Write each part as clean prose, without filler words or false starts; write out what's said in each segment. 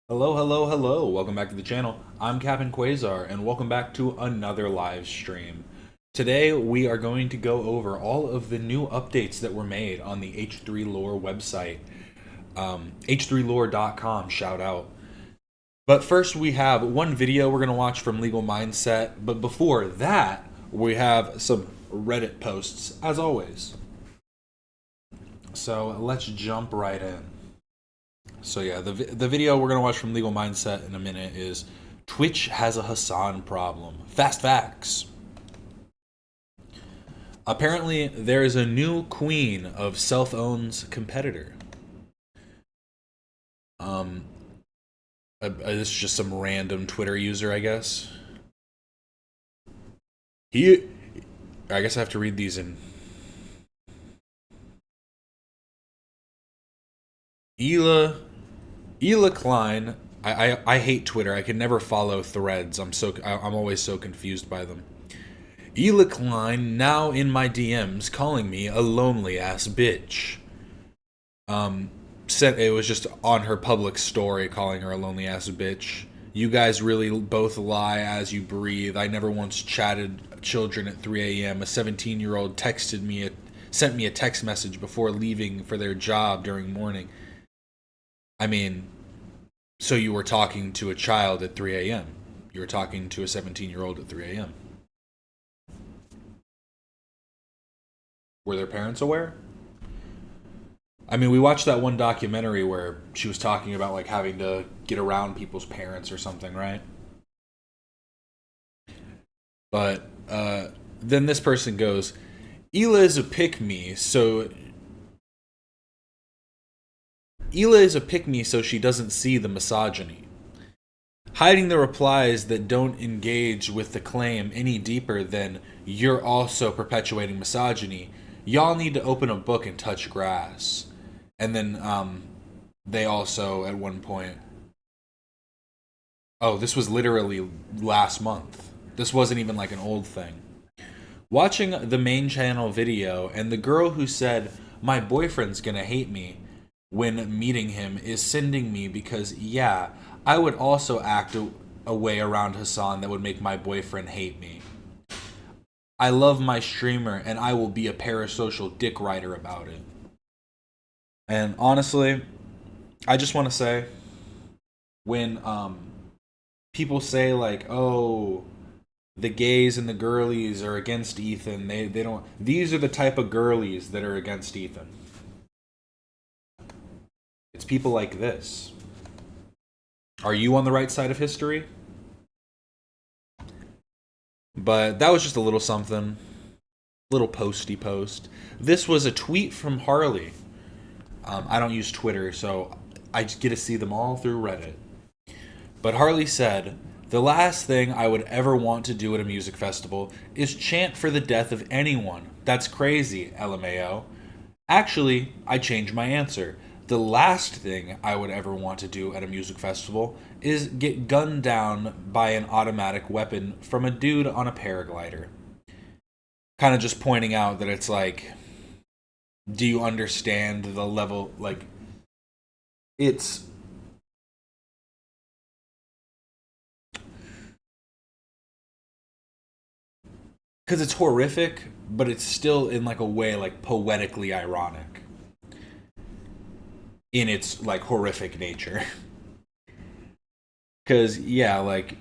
Hello, hello, hello. Welcome back to the channel. I'm Captain Quasar, and welcome back to another live stream. Today, we are going to go over all of the new updates that were made on the H3 Lore website. H3lore.com, shout out. But first, we have one video we're going to watch from Legal Mindset. But before that, we have some Reddit posts, as always. So let's jump right in. So yeah, the video we're going to watch from Legal Mindset in a minute is Twitch has a Hasan problem. Fast facts. Apparently, there is a new queen of self-owns competitor. This is just some random Twitter user, I guess. I guess I have to read these in. Ela Klein. I hate Twitter. I can never follow threads. I'm always so confused by them. Ela Klein now in my DMs calling me a lonely ass bitch. It was just on her public story calling her a lonely ass bitch. You guys really both lie as you breathe. I never once chatted children at 3 a.m. A 17-year-old sent me a text message before leaving for their job during morning. I mean, so you were talking to a child at 3 a.m. You were talking to a 17-year-old at 3 a.m. Were their parents aware? I mean, we watched that one documentary where she was talking about like having to get around people's parents or something, right? But then this person goes, Ela is a pick-me, so she doesn't see the misogyny. Hiding the replies that don't engage with the claim any deeper than you're also perpetuating misogyny. Y'all need to open a book and touch grass. And then they also at one point, oh, this was literally last month. This wasn't even like an old thing. Watching the main channel video and the girl who said, my boyfriend's gonna hate me when meeting him is sending me because, yeah, I would also act a way around Hasan that would make my boyfriend hate me. I love my streamer and I will be a parasocial dick writer about it. And honestly, I just want to say, when people say like, oh, the gays and the girlies are against Ethan, they don't, these are the type of girlies that are against Ethan. It's people like this. Are you on the right side of history? But that was just a little something. Little posty post. This was a tweet from Harley. I don't use Twitter, so I just get to see them all through Reddit. But Harley said, the last thing I would ever want to do at a music festival is chant for the death of anyone. That's crazy, LMAO. Actually, I changed my answer. The last thing I would ever want to do at a music festival is get gunned down by an automatic weapon from a dude on a paraglider. Kind of just pointing out that it's like, do you understand the level, like, it's... Because it's horrific, but it's still in like a way like poetically ironic. In its like horrific nature. Because yeah, like,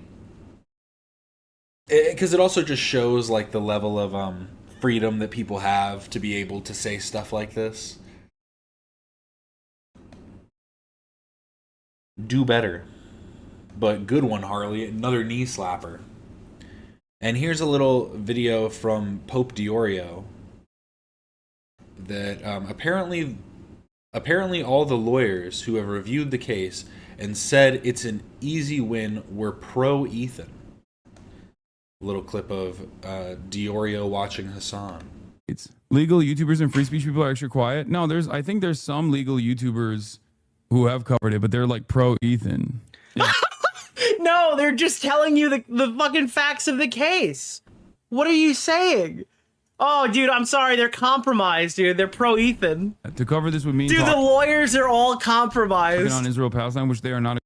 because it also just shows like the level of freedom that people have to be able to say stuff like this. Do better. But good one, Harley. Another knee slapper. And here's a little video from Pope Diorio that apparently all the lawyers who have reviewed the case and said it's an easy win were pro Ethan. A little clip of Diorio watching Hasan. It's legal YouTubers and free speech people are extra quiet. No, I think there's some legal YouTubers who have covered it, but they're like pro Ethan. Yeah. No, they're just telling you the fucking facts of the case. What are you saying? Oh, dude, I'm sorry. They're compromised, dude. They're pro Ethan. To cover this with me, Dude, the lawyers are all compromised. on Israel Palestine, which they are not.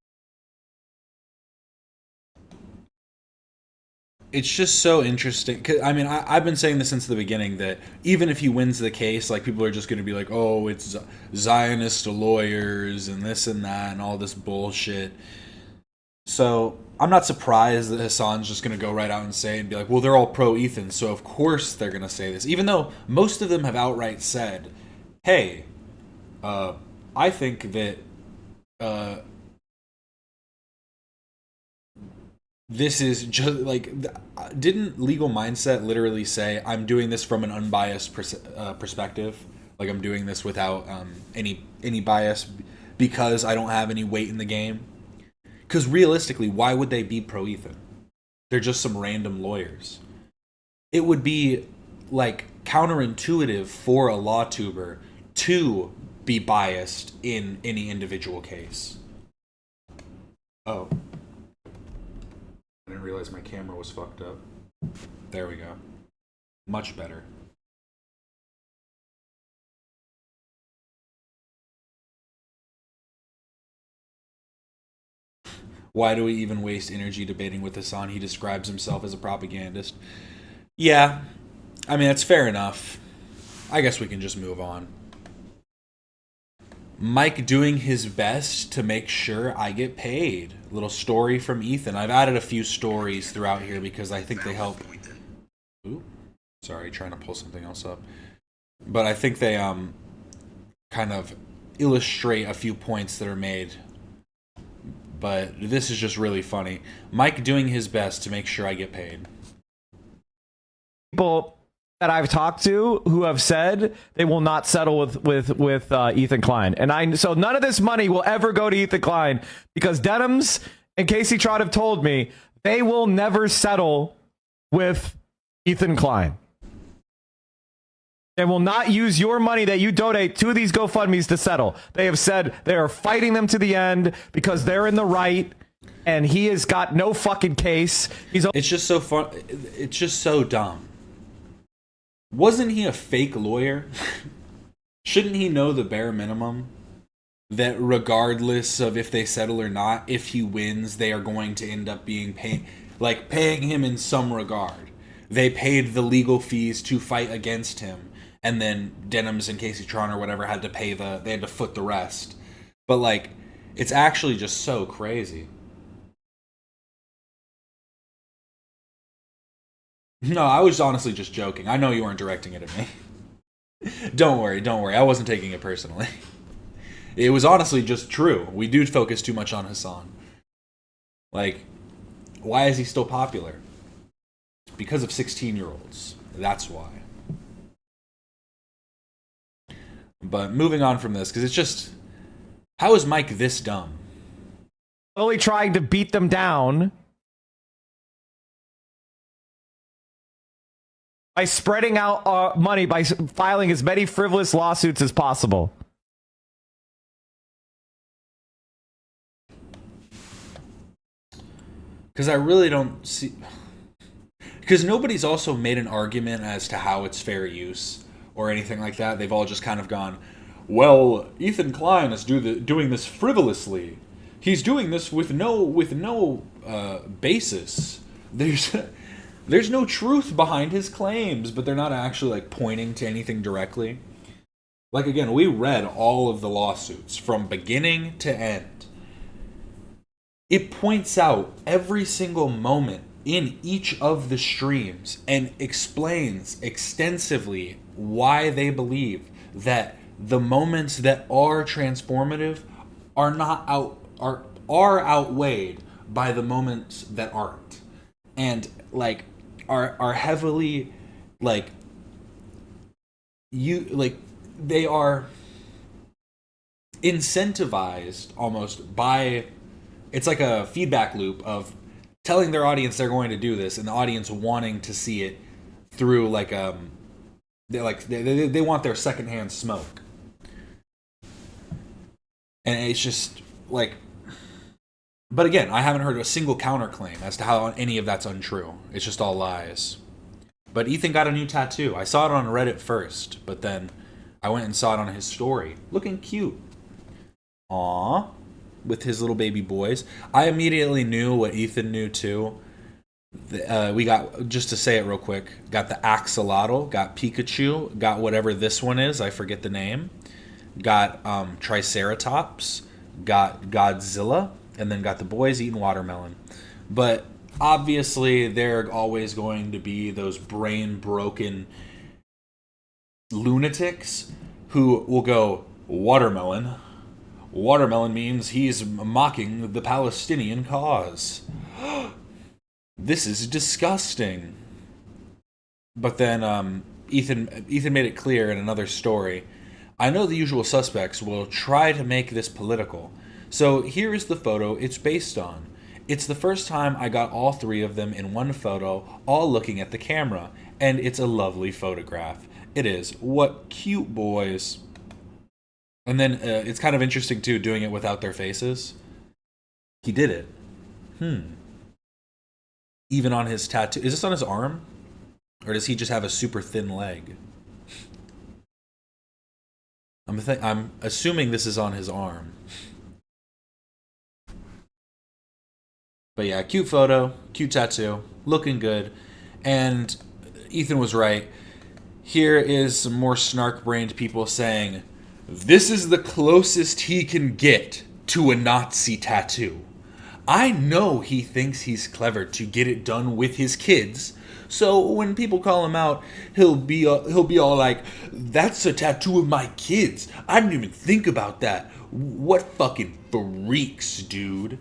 it's just so interesting. 'Cause, I mean, I've been saying this since the beginning that even if he wins the case, like people are just going to be like, "Oh, it's Zionist lawyers and this and that and all this bullshit." So I'm not surprised that Hassan's just going to go right out and say and be like, "Well, they're all pro Ethan, so of course they're going to say this," even though most of them have outright said, "Hey, I think that." This is just like, didn't Legal Mindset literally say, "I'm doing this from an unbiased perspective, like I'm doing this without any bias because I don't have any weight in the game"? Because realistically, why would they be pro Ethan? They're just some random lawyers. It would be like counterintuitive for a law tuber to be biased in any individual case. Oh. I didn't realize my camera was fucked up. There we go. Much better. Why do we even waste energy debating with Hassan? He describes himself as a propagandist. Yeah, I mean, that's fair enough. I guess we can just move on. Mike doing his best to make sure I get paid. Little story from Ethan. I've added a few stories throughout here because I think they help. Ooh, sorry, trying to pull something else up. But I think they kind of illustrate a few points that are made. But this is just really funny. Mike doing his best to make sure I get paid. People that I've talked to who have said they will not settle with Ethan Klein, and so none of this money will ever go to Ethan Klein because Denims and Casey Trott have told me they will never settle with Ethan Klein. They will not use your money that you donate to these GoFundMes to settle. They have said they are fighting them to the end because they're in the right, and he has got no fucking case. It's just so fun. It's just so dumb. Wasn't he a fake lawyer? Shouldn't he know the bare minimum? That regardless of if they settle or not, if he wins, they are going to end up being paying him in some regard. They paid the legal fees to fight against him, and then Denims and Casey Tron or whatever had to they had to foot the rest. But like, it's actually just so crazy. No, I was honestly just joking. I know you weren't directing it at me. Don't worry. I wasn't taking it personally. It was honestly just true. We do focus too much on Hassan. Like, why is he still popular? Because of 16-year-olds. That's why. But moving on from this, because it's just, how is Mike this dumb? Only trying to beat them down by spreading out money, by filing as many frivolous lawsuits as possible. Because I really don't see... Because nobody's also made an argument as to how it's fair use or anything like that. They've all just kind of gone, well, Ethan Klein is doing this frivolously. He's doing this with no basis. There's no truth behind his claims, but they're not actually like pointing to anything directly. Like, again, we read all of the lawsuits from beginning to end. It points out every single moment in each of the streams and explains extensively why they believe that the moments that are transformative are outweighed by the moments that aren't, and like are heavily they are incentivized almost by, it's like a feedback loop of telling their audience they're going to do this and the audience wanting to see it through they want their secondhand smoke. And it's just like, but again, I haven't heard a single counterclaim as to how any of that's untrue. It's just all lies. But Ethan got a new tattoo. I saw it on Reddit first, but then I went and saw it on his story. Looking cute. Aww. With his little baby boys. I immediately knew what Ethan knew too. We got, just to say it real quick, got the axolotl, got Pikachu, got whatever this one is, I forget the name, got Triceratops, got Godzilla, and then got the boys eating watermelon. But obviously, there are always going to be those brain broken lunatics who will go, watermelon. Watermelon means he's mocking the Palestinian cause. This is disgusting. But then Ethan made it clear in another story. I know the usual suspects will try to make this political. So here is the photo it's based on. It's the first time I got all three of them in one photo, all looking at the camera, and it's a lovely photograph. It is. What cute boys. And then it's kind of interesting too, doing it without their faces. He did it. Even on his tattoo. Is this on his arm? Or does he just have a super thin leg? I'm assuming this is on his arm. But yeah, cute photo, cute tattoo, looking good. And Ethan was right. Here is some more snark-brained people saying, this is the closest he can get to a Nazi tattoo. I know he thinks he's clever to get it done with his kids. So when people call him out, he'll be all like, that's a tattoo of my kids. I didn't even think about that. What fucking freaks, dude.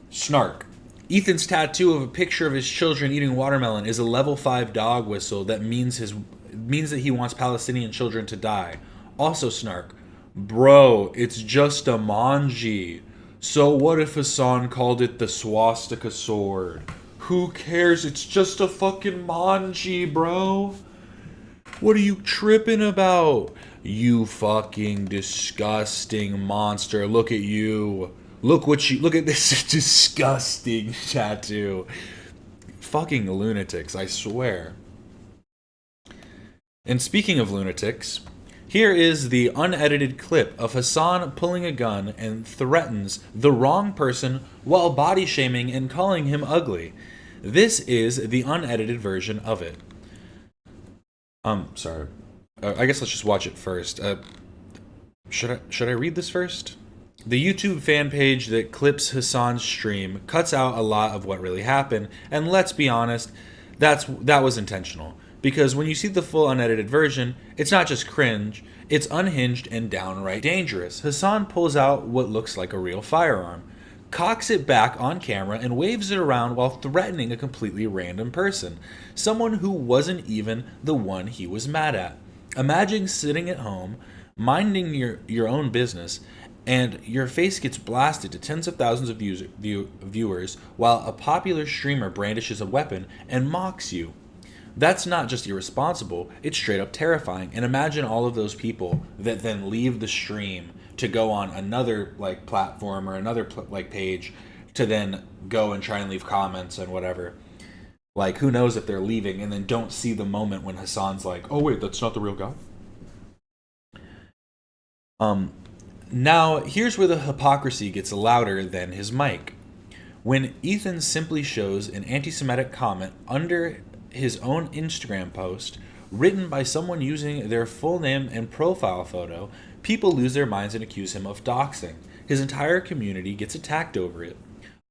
Snark. Ethan's tattoo of a picture of his children eating watermelon is a level 5 dog whistle that means that he wants Palestinian children to die. Also Snark. Bro, it's just a manji. So what if Hassan called it the swastika sword? Who cares? It's just a fucking manji, bro. What are you tripping about? You fucking disgusting monster. Look at you. Look at this disgusting tattoo. Fucking lunatics, I swear. And speaking of lunatics, here is the unedited clip of Hassan pulling a gun and threatens the wrong person while body shaming and calling him ugly. This is the unedited version of it. Sorry. I guess let's just watch it first. Should I read this first? The YouTube fan page that clips Hassan's stream cuts out a lot of what really happened, and let's be honest, that was intentional. Because when you see the full unedited version, it's not just cringe, it's unhinged and downright dangerous. Hassan pulls out what looks like a real firearm, cocks it back on camera, and waves it around while threatening a completely random person, someone who wasn't even the one he was mad at. Imagine sitting at home, minding your own business, and your face gets blasted to tens of thousands of viewers while a popular streamer brandishes a weapon and mocks you. That's not just irresponsible, it's straight up terrifying. And imagine all of those people that then leave the stream to go on another platform or another page to then go and try and leave comments and whatever. Who knows if they're leaving and then don't see the moment when Hassan's like, oh wait, that's not the real guy? Now, here's where the hypocrisy gets louder than his mic. When Ethan simply shows an anti-Semitic comment under his own Instagram post, written by someone using their full name and profile photo, people lose their minds and accuse him of doxing. His entire community gets attacked over it,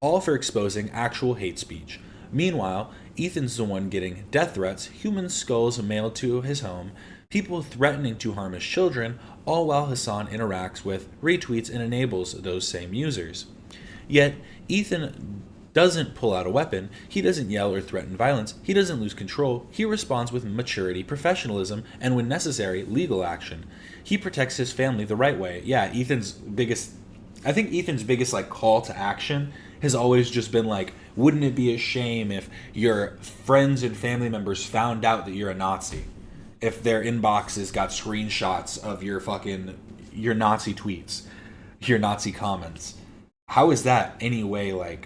all for exposing actual hate speech. Meanwhile, Ethan's the one getting death threats, human skulls mailed to his home, people threatening to harm his children, all while Hassan interacts with, retweets, and enables those same users. Yet, Ethan doesn't pull out a weapon, he doesn't yell or threaten violence, he doesn't lose control, he responds with maturity, professionalism, and when necessary, legal action. He protects his family the right way. Yeah, Ethan's biggest call to action has always just been wouldn't it be a shame if your friends and family members found out that you're a Nazi? If their inboxes got screenshots of your Nazi tweets, your Nazi comments. How is that any way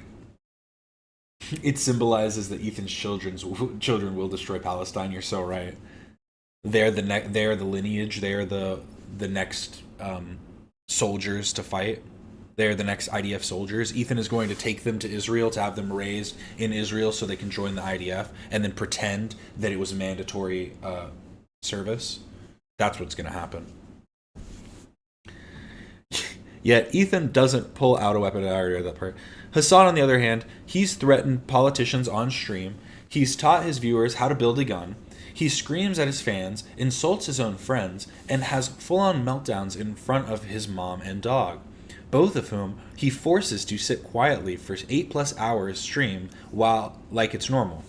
it symbolizes that Ethan's children will destroy Palestine? You're so right. They're the lineage. They're the next soldiers to fight. They're the next IDF soldiers. Ethan is going to take them to Israel to have them raised in Israel so they can join the IDF and then pretend that it was mandatory service. That's what's going to happen. Yet Ethan doesn't pull out a weapon. I already read that part. Hassan, on the other hand, he's threatened politicians on stream. He's taught his viewers how to build a gun. He screams at his fans, insults his own friends, and has full-on meltdowns in front of his mom and dog, both of whom he forces to sit quietly for 8+ hours stream while like it's normal.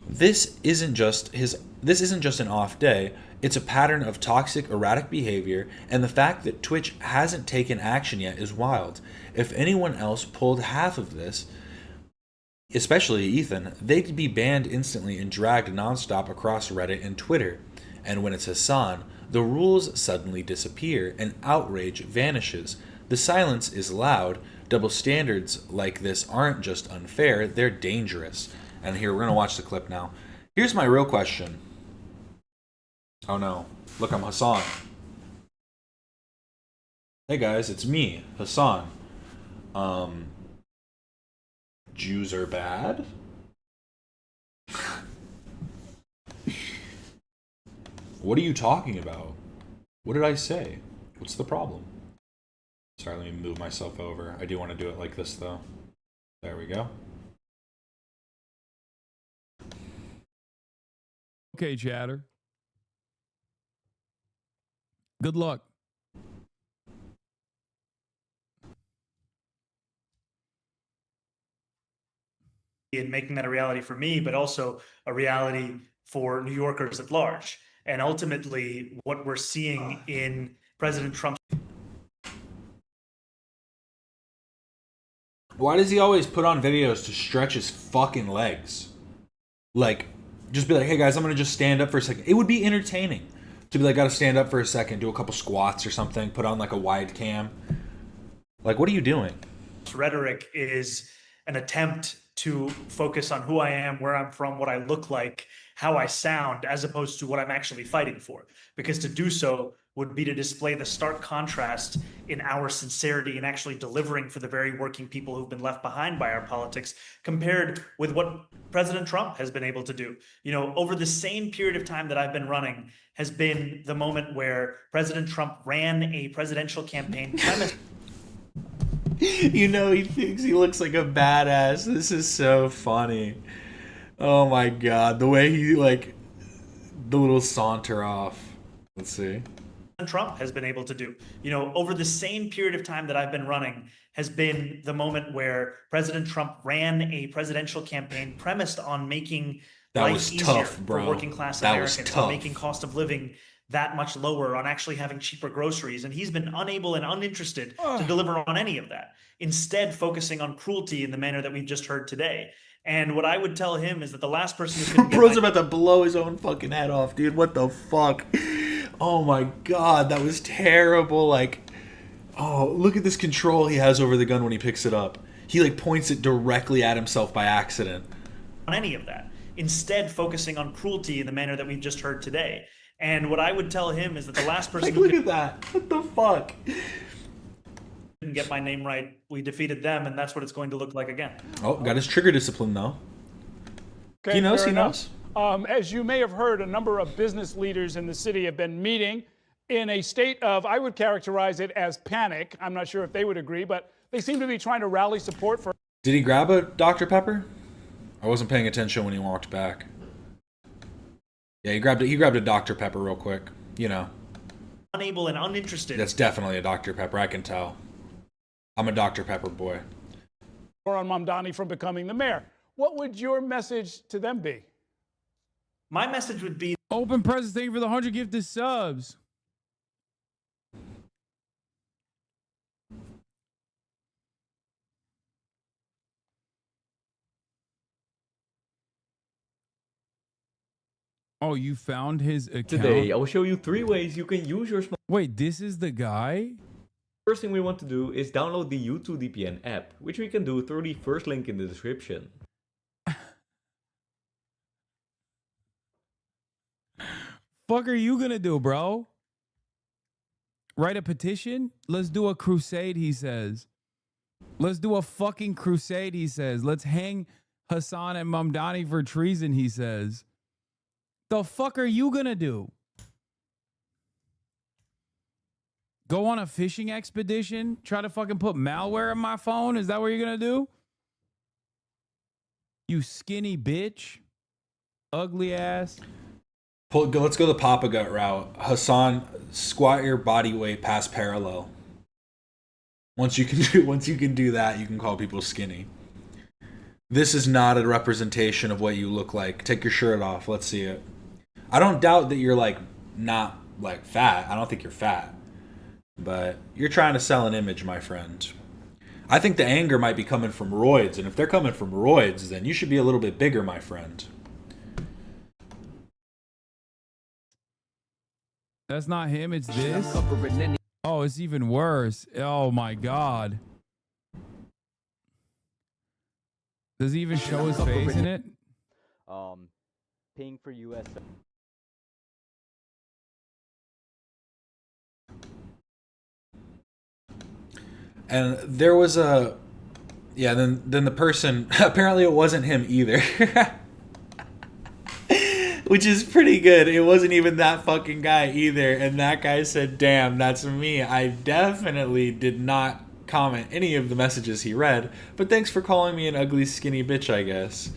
This isn't just an off day. It's a pattern of toxic, erratic behavior, and the fact that Twitch hasn't taken action yet is wild. If anyone else pulled half of this, especially Ethan, they'd be banned instantly and dragged nonstop across Reddit and Twitter. And when it's Hassan, the rules suddenly disappear and outrage vanishes. The silence is loud. Double standards like this aren't just unfair, they're dangerous. And here, we're going to watch the clip now. Here's my real question. Oh no. Look, I'm Hassan. Hey guys, it's me, Hassan. Jews are bad? What are you talking about? What did I say? What's the problem? Sorry, let me move myself over. I do want to do it like this though. There we go. Okay, chatter. Good luck. In making that a reality for me, but also a reality for New Yorkers at large. And ultimately, what we're seeing in President Trump's. Why does he always put on videos to stretch his fucking legs? Like, just be like, hey guys, I'm gonna just stand up for a second. It would be entertaining to be like, gotta stand up for a second, do a couple squats or something, put on like a wide cam. Like, what are you doing? Rhetoric is an attempt to focus on who I am, where I'm from, what I look like, how I sound, as opposed to what I'm actually fighting for. Because to do so would be to display the stark contrast in our sincerity and actually delivering for the very working people who've been left behind by our politics, compared with what President Trump has been able to do. You know, over the same period of time that I've been running has been the moment where President Trump ran a presidential campaign premise. You know, he thinks he looks like a badass. This is so funny. Oh my god, the way he, like, the little saunter off. Let's see. Trump has been able to do. You know, over the same period of time that I've been running has been the moment where President Trump ran a presidential campaign premised on making life easier for working class Americans, on making cost of living that much lower, on actually having cheaper groceries. And he's been unable and uninterested to deliver on any of that, instead focusing on cruelty in the manner that we've just heard today. And what I would tell him is that the last person who couldn't Bro's about to blow his own fucking head off, dude. What the fuck? Oh my god, that was terrible. Like, oh, look at this control he has over the gun when he picks it up. He, like, points it directly at himself by accident. On any of that, instead focusing on cruelty in the manner that we've just heard today. And what I would tell him is that the last person Like, look at that. What the fuck? Didn't get my name right, we defeated them, and that's what it's going to look like again. Oh, got his trigger discipline, though. Okay, He knows, fair he enough. knows. As you may have heard, a number of business leaders in the city have been meeting in a state of, I would characterize it as panic. I'm not sure if they would agree, but they seem to be trying to rally support for. Did he grab a Dr. Pepper? I wasn't paying attention when he walked back. Yeah, he grabbed a Dr. Pepper real quick. You know. Unable and uninterested. That's definitely a Dr. Pepper, I can tell. I'm a Dr. Pepper boy. On Mamdani from becoming the mayor. What would your message to them be? My message would be Open presents. Thank you for the 100 gifted subs. Oh, you found his account? Today, I will show you 3 ways you can use your smart. Wait, this is the guy? First thing we want to do is download the YouTube VPN app, which we can do through the first link in the description. Fuck are you gonna do, bro? Write a petition? Let's do a crusade, he says. Let's do a fucking crusade, he says. Let's hang Hassan and Mamdani for treason, he says. The fuck are you gonna do? Go on a fishing expedition? Try to fucking put malware in my phone? Is that what you're gonna do? You skinny bitch. Ugly ass. Let's go the Papa Gut route. Hassan, squat your body weight past parallel. Once you can do that, you can call people skinny. This is not a representation of what you look like. Take your shirt off. Let's see it. I don't doubt that you're like not like fat. I don't think you're fat. But you're trying to sell an image, my friend. I think the anger might be coming from roids, and if they're coming from roids, then you should be a little bit bigger, my friend. That's not him, it's this. Oh, it's even worse. Oh my god. Does he even show his face in it? Ping for US. And there was a, yeah. Then the person, apparently it wasn't him either, which is pretty good. It wasn't even that fucking guy either. And that guy said, "Damn, that's me. I definitely did not comment any of the messages he read. But thanks for calling me an ugly skinny bitch, I guess."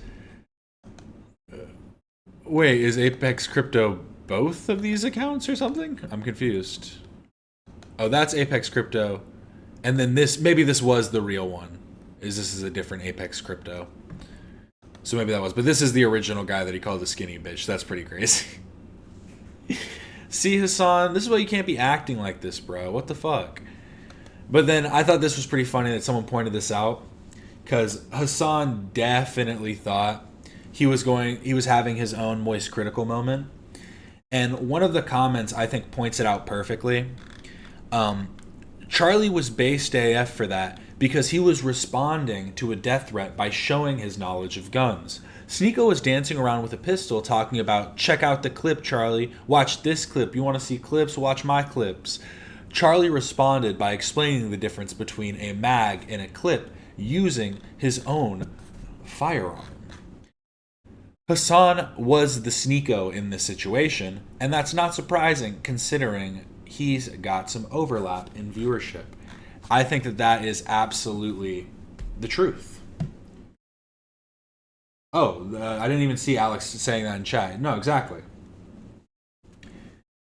Wait, is Apex Crypto both of these accounts or something? I'm confused. Oh, that's Apex Crypto. And then maybe this was the real one. This is a different Apex Crypto. So maybe that was. But this is the original guy that he called the skinny bitch. That's pretty crazy. See, Hassan, this is why you can't be acting like this, bro. What the fuck? But then I thought this was pretty funny that someone pointed this out. Because Hassan definitely thought he was having his own Moist Critical moment. And one of the comments, I think, points it out perfectly. Charlie was based AF for that because he was responding to a death threat by showing his knowledge of guns. Sneeko was dancing around with a pistol talking about, check out the clip, Charlie. Watch this clip. You want to see clips? Watch my clips. Charlie responded by explaining the difference between a mag and a clip using his own firearm. Hassan was the Sneeko in this situation, and that's not surprising considering he's got some overlap in viewership. I think that is absolutely the truth. Oh, I didn't even see Alex saying that in chat. No, exactly.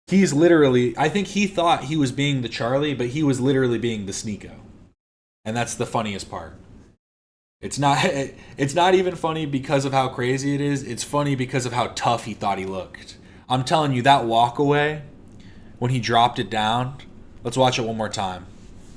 He's literally, I think he thought he was being the Charlie, but he was literally being the Sneeko. And that's the funniest part. It's not even funny because of how crazy it is. It's funny because of how tough he thought he looked. I'm telling you, that walk away, when he dropped it down, let's watch it one more time.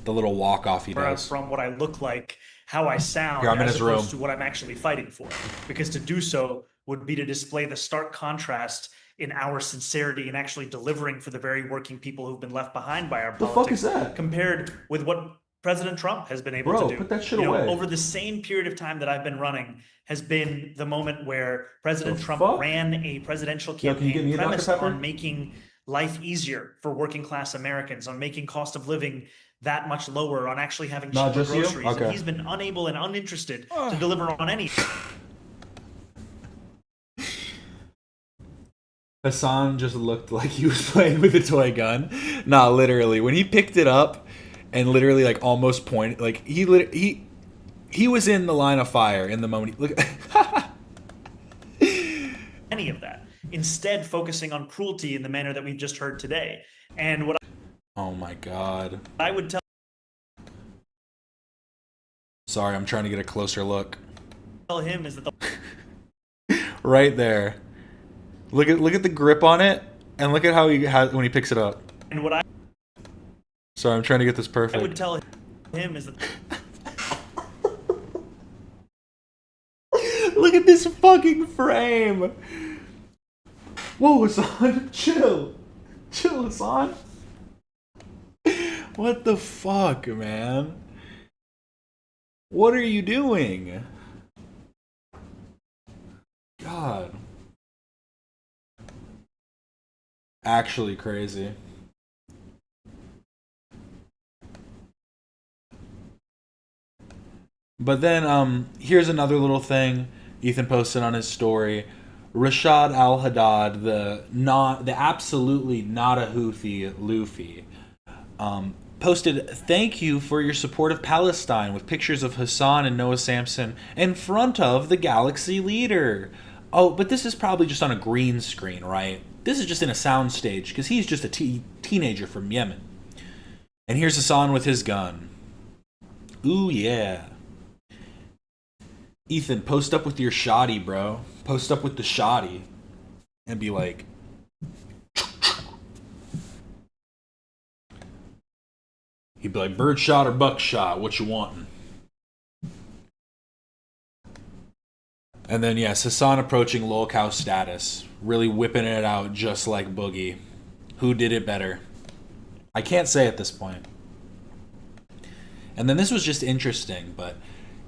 The little walk off he does. From what I look like, how I sound, Here, I'm in as his opposed room. to what I'm actually fighting for. Because to do so would be to display the stark contrast in our sincerity and actually delivering for the very working people who've been left behind by our The politics. fuck is that? Compared with what President Trump has been able Bro, to do. put that shit You know, away. over the same period of time that I've been running has been the moment where President The Trump fuck? ran a presidential Yo, can you give me campaign a Dr. premised Pepper? on making life easier for working class Americans, on making cost of living that much lower, on actually having Not cheaper just you? groceries. Okay. And he's been unable and uninterested to deliver on any. Hassan just looked like he was playing with a toy gun. Nah, literally. When he picked it up and literally like almost pointed, like he was in the line of fire in the moment. Look, any of that. Instead, focusing on cruelty in the manner that we've just heard today. And what oh my god. I would Sorry, I'm trying to get a closer look. tell him is that the Right there. Look at the grip on it, and look at how he has when he picks it up. and what I Sorry, I'm trying to get this perfect. would tell him is that Look at this fucking frame. Whoa, Hassan, chill, Hassan. What the fuck, man? What are you doing? God. Actually crazy. But then here's another little thing Ethan posted on his story. Rashad Al Haddad, the absolutely not a Houthi Luffy, posted, "Thank you for your support of Palestine," with pictures of Hassan and Noah Samson in front of the Galaxy leader. Oh, but this is probably just on a green screen, right? This is just in a soundstage because he's just a teenager from Yemen. And here's Hassan with his gun. Ooh, yeah. Ethan, post up with your shoddy, bro. Post up with the shoddy. And be like... He'd be like, birdshot or buckshot, what you wantin'? And then, yes, Hassan approaching lol cow status. Really whipping it out just like Boogie. Who did it better? I can't say at this point. And then this was just interesting, but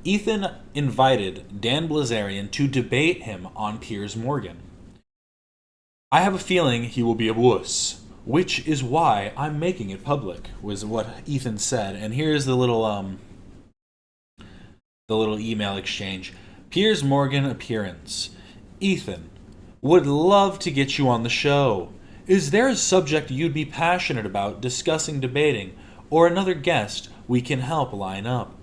Ethan invited Dan Blazarian to debate him on Piers Morgan. "I have a feeling he will be a wuss, which is why I'm making it public," was what Ethan said. And here's the little email exchange. "Piers Morgan appearance. Ethan, would love to get you on the show. Is there a subject you'd be passionate about discussing, debating, or another guest we can help line up,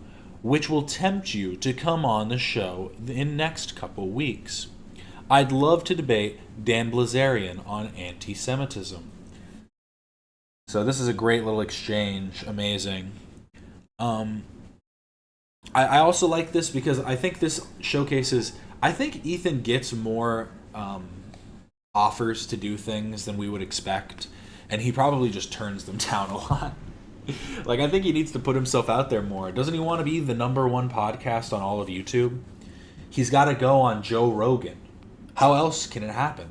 which will tempt you to come on the show in next couple weeks? I'd love to debate Dan Blazarian on anti-Semitism." So this is a great little exchange. Amazing. I also like this because I think this showcases... I think Ethan gets more offers to do things than we would expect, and he probably just turns them down a lot. Like, I think he needs to put himself out there more. Doesn't he want to be the #1 podcast on all of YouTube? He's got to go on Joe Rogan. How else can it happen?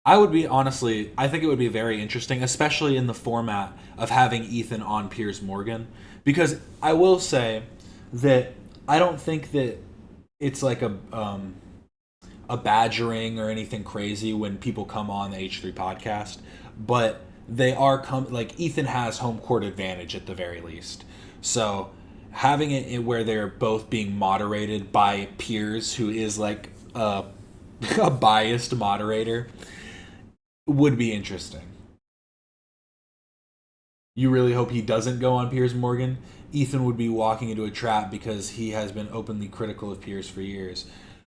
I think it would be very interesting, especially in the format of having Ethan on Piers Morgan, because I will say that I don't think that it's like a badgering or anything crazy when people come on the H3 podcast, but they are like Ethan has home court advantage at the very least. So having it where they're both being moderated by Piers, who is like a biased moderator, would be interesting. You really hope he doesn't go on Piers Morgan? Ethan would be walking into a trap because he has been openly critical of Piers for years.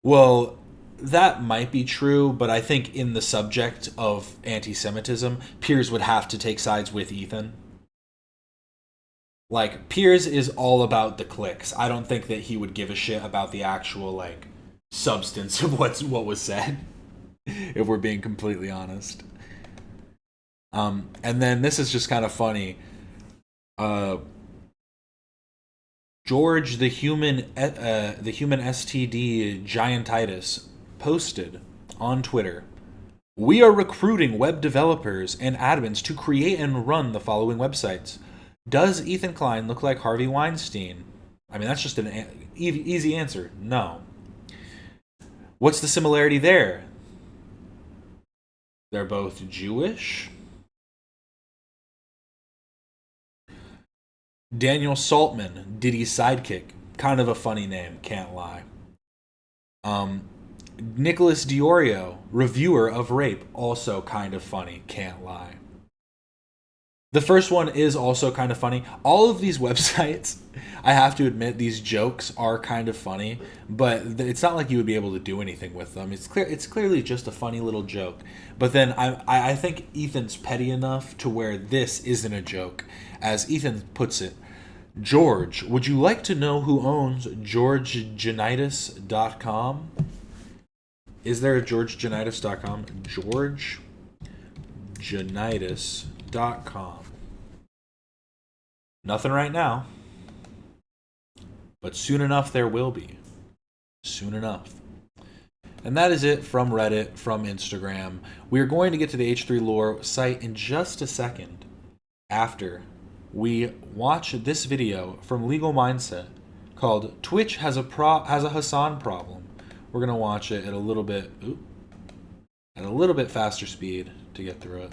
Well, that might be true, but I think in the subject of anti-Semitism, Piers would have to take sides with Ethan. Like, Piers is all about the clicks. I don't think that he would give a shit about the actual, like, substance of what was said, if we're being completely honest. And then this is just kind of funny. George the human STD Giantitis posted on Twitter, "We are recruiting web developers and admins to create and run the following websites. Does Ethan Klein look like Harvey Weinstein?" I mean, that's just an easy answer. No. What's the similarity there? They're both Jewish. Daniel Saltman, Diddy's sidekick. Kind of a funny name, can't lie. Nicholas Diorio, reviewer of Rape. Also kind of funny, can't lie. The first one is also kind of funny. All of these websites, I have to admit, these jokes are kind of funny, but it's not like you would be able to do anything with them. It's clearly just a funny little joke. But then I think Ethan's petty enough to where this isn't a joke. As Ethan puts it, "George, would you like to know who owns GeorgeJanitis.com? Is there a GeorgeJanitis.com? GeorgeJanitis.com. Nothing right now. But soon enough there will be. Soon enough. And that is it from Reddit, from Instagram. We are going to get to the H3 Lore site in just a second after we watch this video from Legal Mindset called "Twitch has a Hassan Problem." We're gonna watch it at a little bit faster speed to get through it.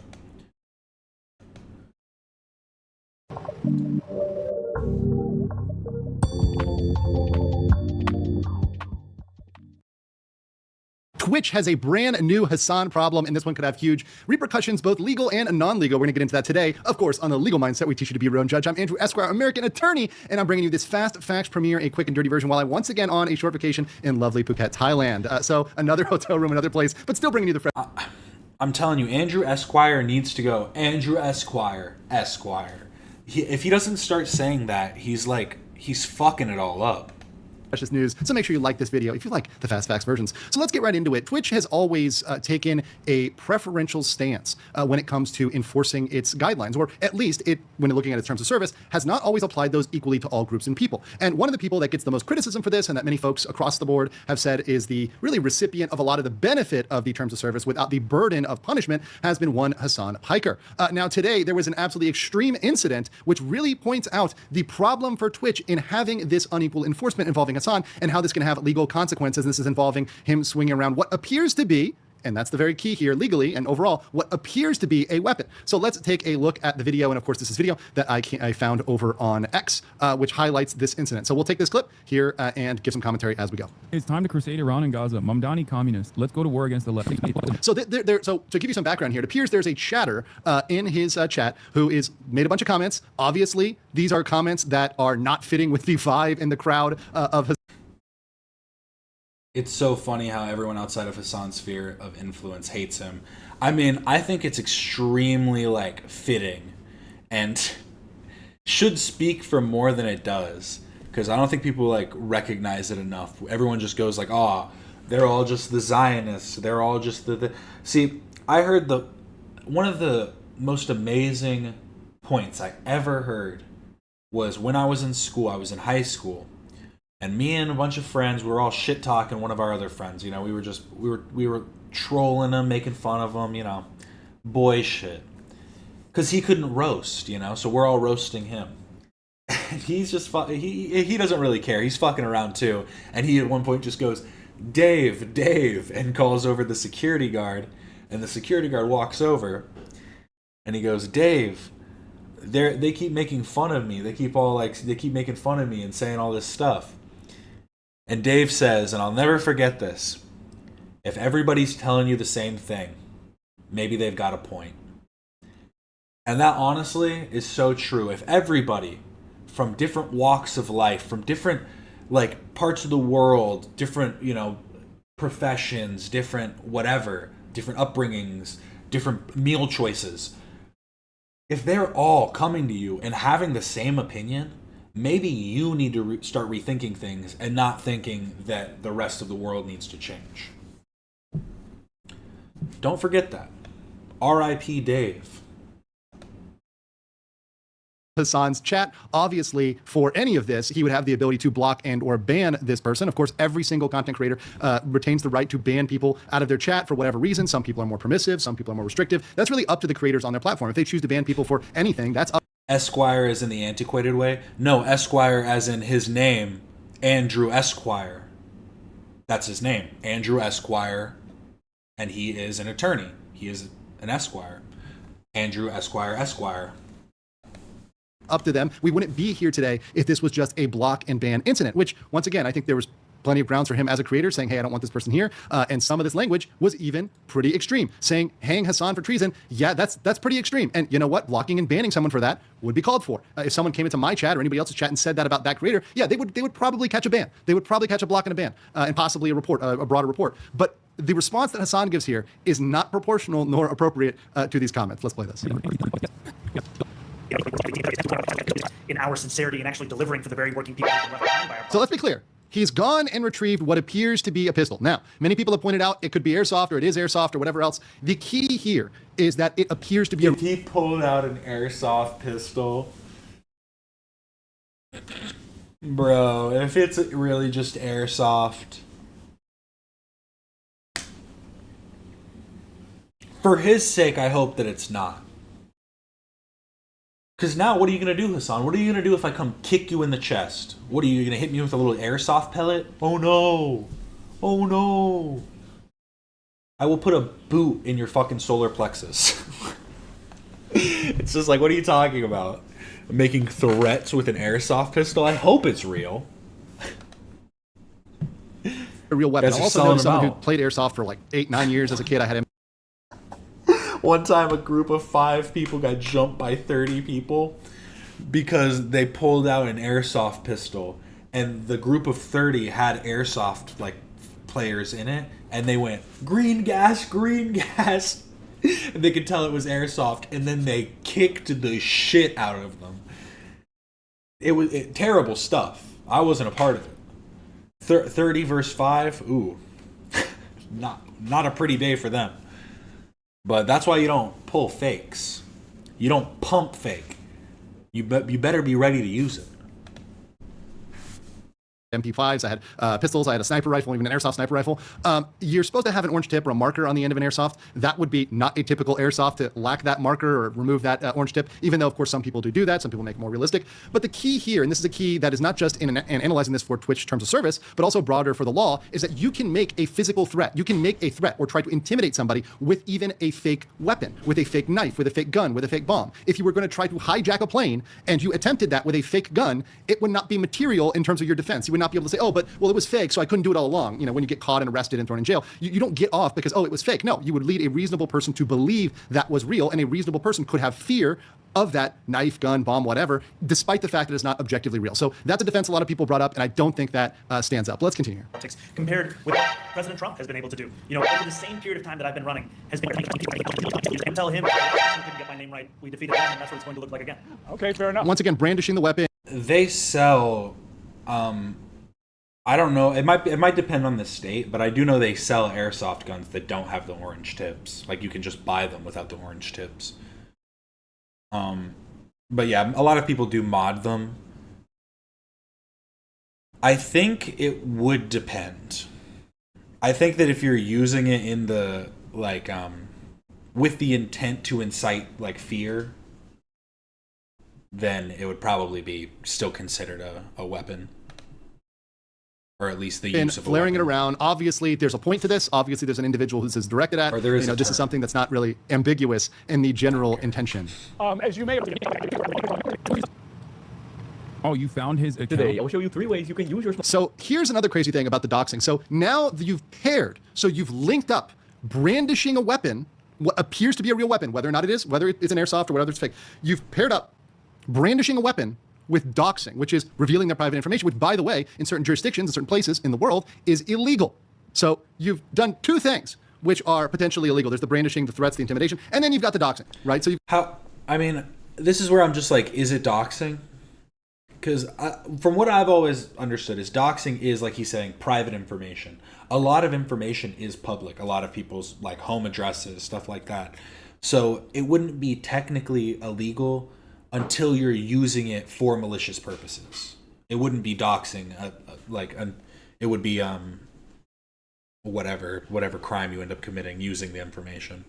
Twitch has a brand new Hasan problem, and this one could have huge repercussions, both legal and non-legal. We're going to get into that today. Of course, on the legal mindset, we teach you to be your own judge. I'm Andrew Esquire, American attorney, and I'm bringing you this Fast Facts premiere, a quick and dirty version, while I'm once again on a short vacation in lovely Phuket, Thailand. So another hotel room, another place, but still bringing you the fresh. I'm telling you, Andrew Esquire needs to go. Andrew Esquire, Esquire. If he doesn't start saying that, he's fucking it all up. Precious news. So make sure you like this video if you like the Fast Facts versions. So let's get right into it. Twitch has always taken a preferential stance when it comes to enforcing its guidelines, or at least it, when looking at its terms of service, has not always applied those equally to all groups and people. And one of the people that gets the most criticism for this, and that many folks across the board have said is the really recipient of a lot of the benefit of the terms of service without the burden of punishment, has been one Hasan Piker. Now today, there was an absolutely extreme incident which really points out the problem for Twitch in having this unequal enforcement involving Hasan, and how this can have legal consequences. This is involving him swinging around what appears to be, and that's the very key here legally and overall, what appears to be a weapon. So let's take a look at the video. And of course, this is video that I found over on X, which highlights this incident. So we'll take this clip here and give some commentary as we go. It's time to crusade Iran and Gaza. Mamdani communist. Let's go to war against the left. So so to give you some background here, it appears there's a chatter in his chat who is made a bunch of comments. Obviously, these are comments that are not fitting with the vibe in the crowd of his. It's so funny how everyone outside of Hasan's sphere of influence hates him. I mean, I think it's extremely, fitting and should speak for more than it does, because I don't think people, recognize it enough. Everyone just goes they're all just the Zionists. They're all just the... See, I heard one of the most amazing points I ever heard was when I was in school. I was in high school. And me and a bunch of friends, we were all shit talking one of our other friends. We were trolling him, making fun of him, boy shit. Because he couldn't roast, so we're all roasting him. And he's just, he doesn't really care. He's fucking around too. And he at one point just goes, Dave, and calls over the security guard. And the security guard walks over and he goes, Dave, they keep making fun of me. They keep making fun of me and saying all this stuff. And Dave says, and I'll never forget this, if everybody's telling you the same thing, maybe they've got a point. And that honestly is so true. If everybody from different walks of life, from different parts of the world, different, professions, different whatever, different upbringings, different meal choices, if they're all coming to you and having the same opinion, maybe you need to start rethinking things and not thinking that the rest of the world needs to change. Don't forget that. R.I.P. Dave. Hasan's chat. Obviously, for any of this, he would have the ability to block and or ban this person. Of course, every single content creator retains the right to ban people out of their chat for whatever reason. Some people are more permissive, some people are more restrictive. That's really up to the creators on their platform. If they choose to ban people for anything, that's up. Esquire as in the antiquated way? No, Esquire as in his name, Andrew Esquire. That's his name, Andrew Esquire, and he is an attorney. He is an Esquire. Andrew Esquire, Esquire. Up to them. We wouldn't be here today if this was just a block and ban incident, which, once again, I think there was plenty of grounds for him as a creator saying, hey, I don't want this person here. And some of this language was even pretty extreme. Saying, hang Hasan for treason, yeah, that's pretty extreme. And you know what? Blocking and banning someone for that would be called for. If someone came into my chat or anybody else's chat and said that about that creator, yeah, they would probably catch a ban. They would probably catch a block and a ban, and possibly a report, a broader report. But the response that Hasan gives here is not proportional nor appropriate to these comments. Let's play this. In our sincerity and actually delivering for the very working people who've been left behind by our So let's be clear. He's gone and retrieved what appears to be a pistol. Now, many people have pointed out it could be airsoft or it is airsoft or whatever else. The key here is that it appears to be If he pulled out an airsoft pistol, bro, if it's really just airsoft, for his sake, I hope that it's not. Because now, what are you going to do, Hasan? What are you going to do if I come kick you in the chest? What are you going to hit me with a little airsoft pellet? Oh no. Oh no. I will put a boot in your fucking solar plexus. It's just what are you talking about? Making threats with an airsoft pistol? I hope it's real. a real weapon. Guys I are also selling know them someone who out. played airsoft for like 8-9 years as a kid. I had him. One time, a group of 5 people got jumped by 30 people because they pulled out an airsoft pistol, and the group of 30 had airsoft like players in it, and they went green gas, green gas. And they could tell it was airsoft, and then they kicked the shit out of them. It was terrible stuff. I wasn't a part of it. 30 versus 5, ooh, not a pretty day for them. But that's why you don't pull fakes. You don't pump fake. You better be ready to use it. MP5s, I had pistols, I had a sniper rifle, even an airsoft sniper rifle. You're supposed to have an orange tip or a marker on the end of an airsoft. That would be not a typical airsoft to lack that marker or remove that orange tip, even though, of course, some people do that. Some people make it more realistic. But the key here, and this is a key that is not just in analyzing this for Twitch terms of service, but also broader for the law, is that you can make a physical threat. You can make a threat or try to intimidate somebody with even a fake weapon, with a fake knife, with a fake gun, with a fake bomb. If you were going to try to hijack a plane and you attempted that with a fake gun, it would not be material in terms of your defense. You would not be able to say, oh, but well, it was fake, so I couldn't do it all along. You know, when you get caught and arrested and thrown in jail, you don't get off because, oh, it was fake. No, you would lead a reasonable person to believe that was real, and a reasonable person could have fear of that knife, gun, bomb, whatever, despite the fact that it's not objectively real. So that's a defense a lot of people brought up, and I don't think that stands up. Let's continue. Compared with what President Trump has been able to do. You know, over the same period of time that I've been running, has been and tell him I couldn't get my name right. We defeated him, and that's what it's going to look like again. Okay, fair enough. Once again, brandishing the weapon. They sell I don't know, it might depend on the state, but I do know they sell airsoft guns that don't have the orange tips. Like, you can just buy them without the orange tips. But yeah, a lot of people do mod them. I think it would depend. I think that if you're using it in the like with the intent to incite like fear, then it would probably be still considered a weapon. Or at least the use of flaring it around. Obviously, there's a point to this. Obviously, there's an individual who this is directed at. Or there is this is something that's not really ambiguous in the general intention. As you may have Oh, you found his account? Today, I will show you 3 ways you can use your So here's another crazy thing about the doxing. So now that you've paired, so you've linked up brandishing a weapon, what appears to be a real weapon, whether or not it is, whether it's an airsoft or whether it's fake. You've paired up brandishing a weapon with doxing, which is revealing their private information, which, by the way, in certain jurisdictions, in certain places in the world, is illegal. So you've done 2 things which are potentially illegal. There's the brandishing, the threats, the intimidation, and then you've got the doxing, right? So I mean, this is where I'm just like, is it doxing? Because from what I've always understood is doxing is, like he's saying, private information. A lot of information is public. A lot of people's like home addresses, stuff like that. So it wouldn't be technically illegal until you're using it for malicious purposes. It wouldn't be doxing, it would be whatever crime you end up committing using the information.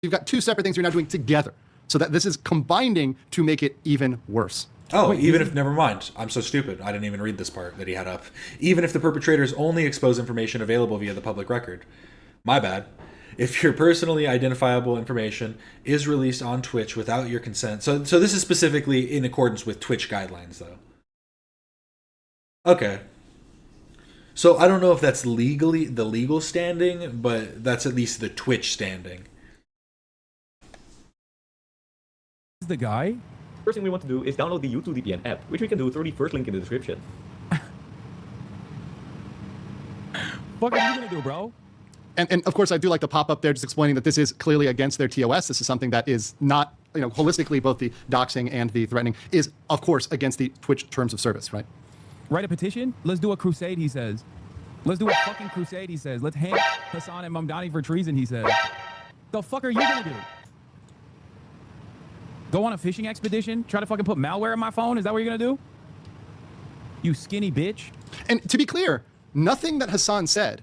you've got 2 separate things you're now doing together. So that this is combining to make it even worse. Oh, never mind. I'm so stupid. I didn't even read this part that he had up. Even if the perpetrators only expose information available via the public record. My bad. If your personally identifiable information is released on Twitch without your consent. So this is specifically in accordance with Twitch guidelines, though. Okay. So I don't know if that's legally the legal standing, but that's at least the Twitch standing. Is the guy? First thing we want to do is download the YouTube VPN app, which we can do through the first link in the description. Fuck are you gonna do, bro? And of course, I do like the pop up there just explaining that this is clearly against their TOS. This is something that is not, holistically, both the doxing and the threatening is, of course, against the Twitch terms of service, right? Write a petition? Let's do a crusade, he says. Let's do a fucking crusade, he says. Let's hang Hassan and Mamdani for treason, he says. The fuck are you gonna do? Go on a fishing expedition? Try to fucking put malware in my phone? Is that what you're gonna do? You skinny bitch. And to be clear, nothing that Hassan said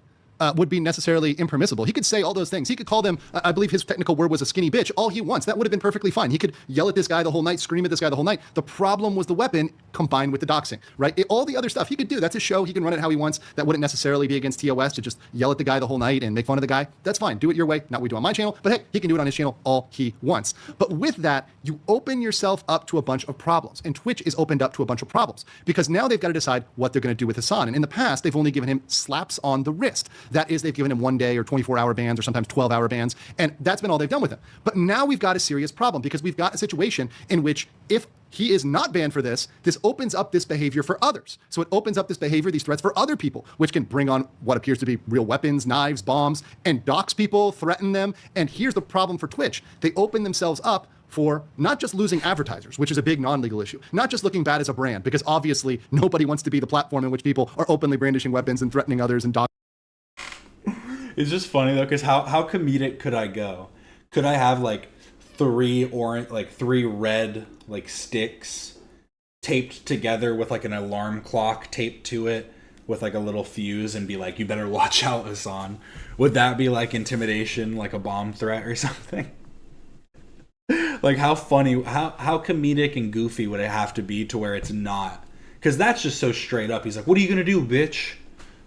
would be necessarily impermissible. He could say all those things. He could call them, I believe his technical word was a skinny bitch, all he wants. That would have been perfectly fine. He could yell at this guy the whole night, scream at this guy the whole night. The problem was the weapon combined with the doxing, right? All the other stuff he could do. That's his show. He can run it how he wants. That wouldn't necessarily be against TOS to just yell at the guy the whole night and make fun of the guy. That's fine. Do it your way. Not what we do on my channel. But hey, he can do it on his channel all he wants. But with that, you open yourself up to a bunch of problems. And Twitch is opened up to a bunch of problems because now they've got to decide what they're going to do with Hasan. And in the past, they've only given him slaps on the wrist. That is, they've given him 1 day or 24-hour bans or sometimes 12-hour bans. And that's been all they've done with him. But now we've got a serious problem because we've got a situation in which if he is not banned for this, this opens up this behavior for others. So it opens up this behavior, these threats for other people, which can bring on what appears to be real weapons, knives, bombs, and dox people, threaten them. And here's the problem for Twitch. They open themselves up for not just losing advertisers, which is a big non-legal issue, not just looking bad as a brand, because obviously nobody wants to be the platform in which people are openly brandishing weapons and threatening others and dox. It's just funny though, because how comedic could I go? Could I have like three red like sticks taped together with like an alarm clock taped to it with like a little fuse and be like, you better watch out, Hasan? Would that be like intimidation, like a bomb threat or something? Like how funny, how comedic and goofy would it have to be to where it's not? Because that's just so straight up. He's like, what are you gonna do, bitch?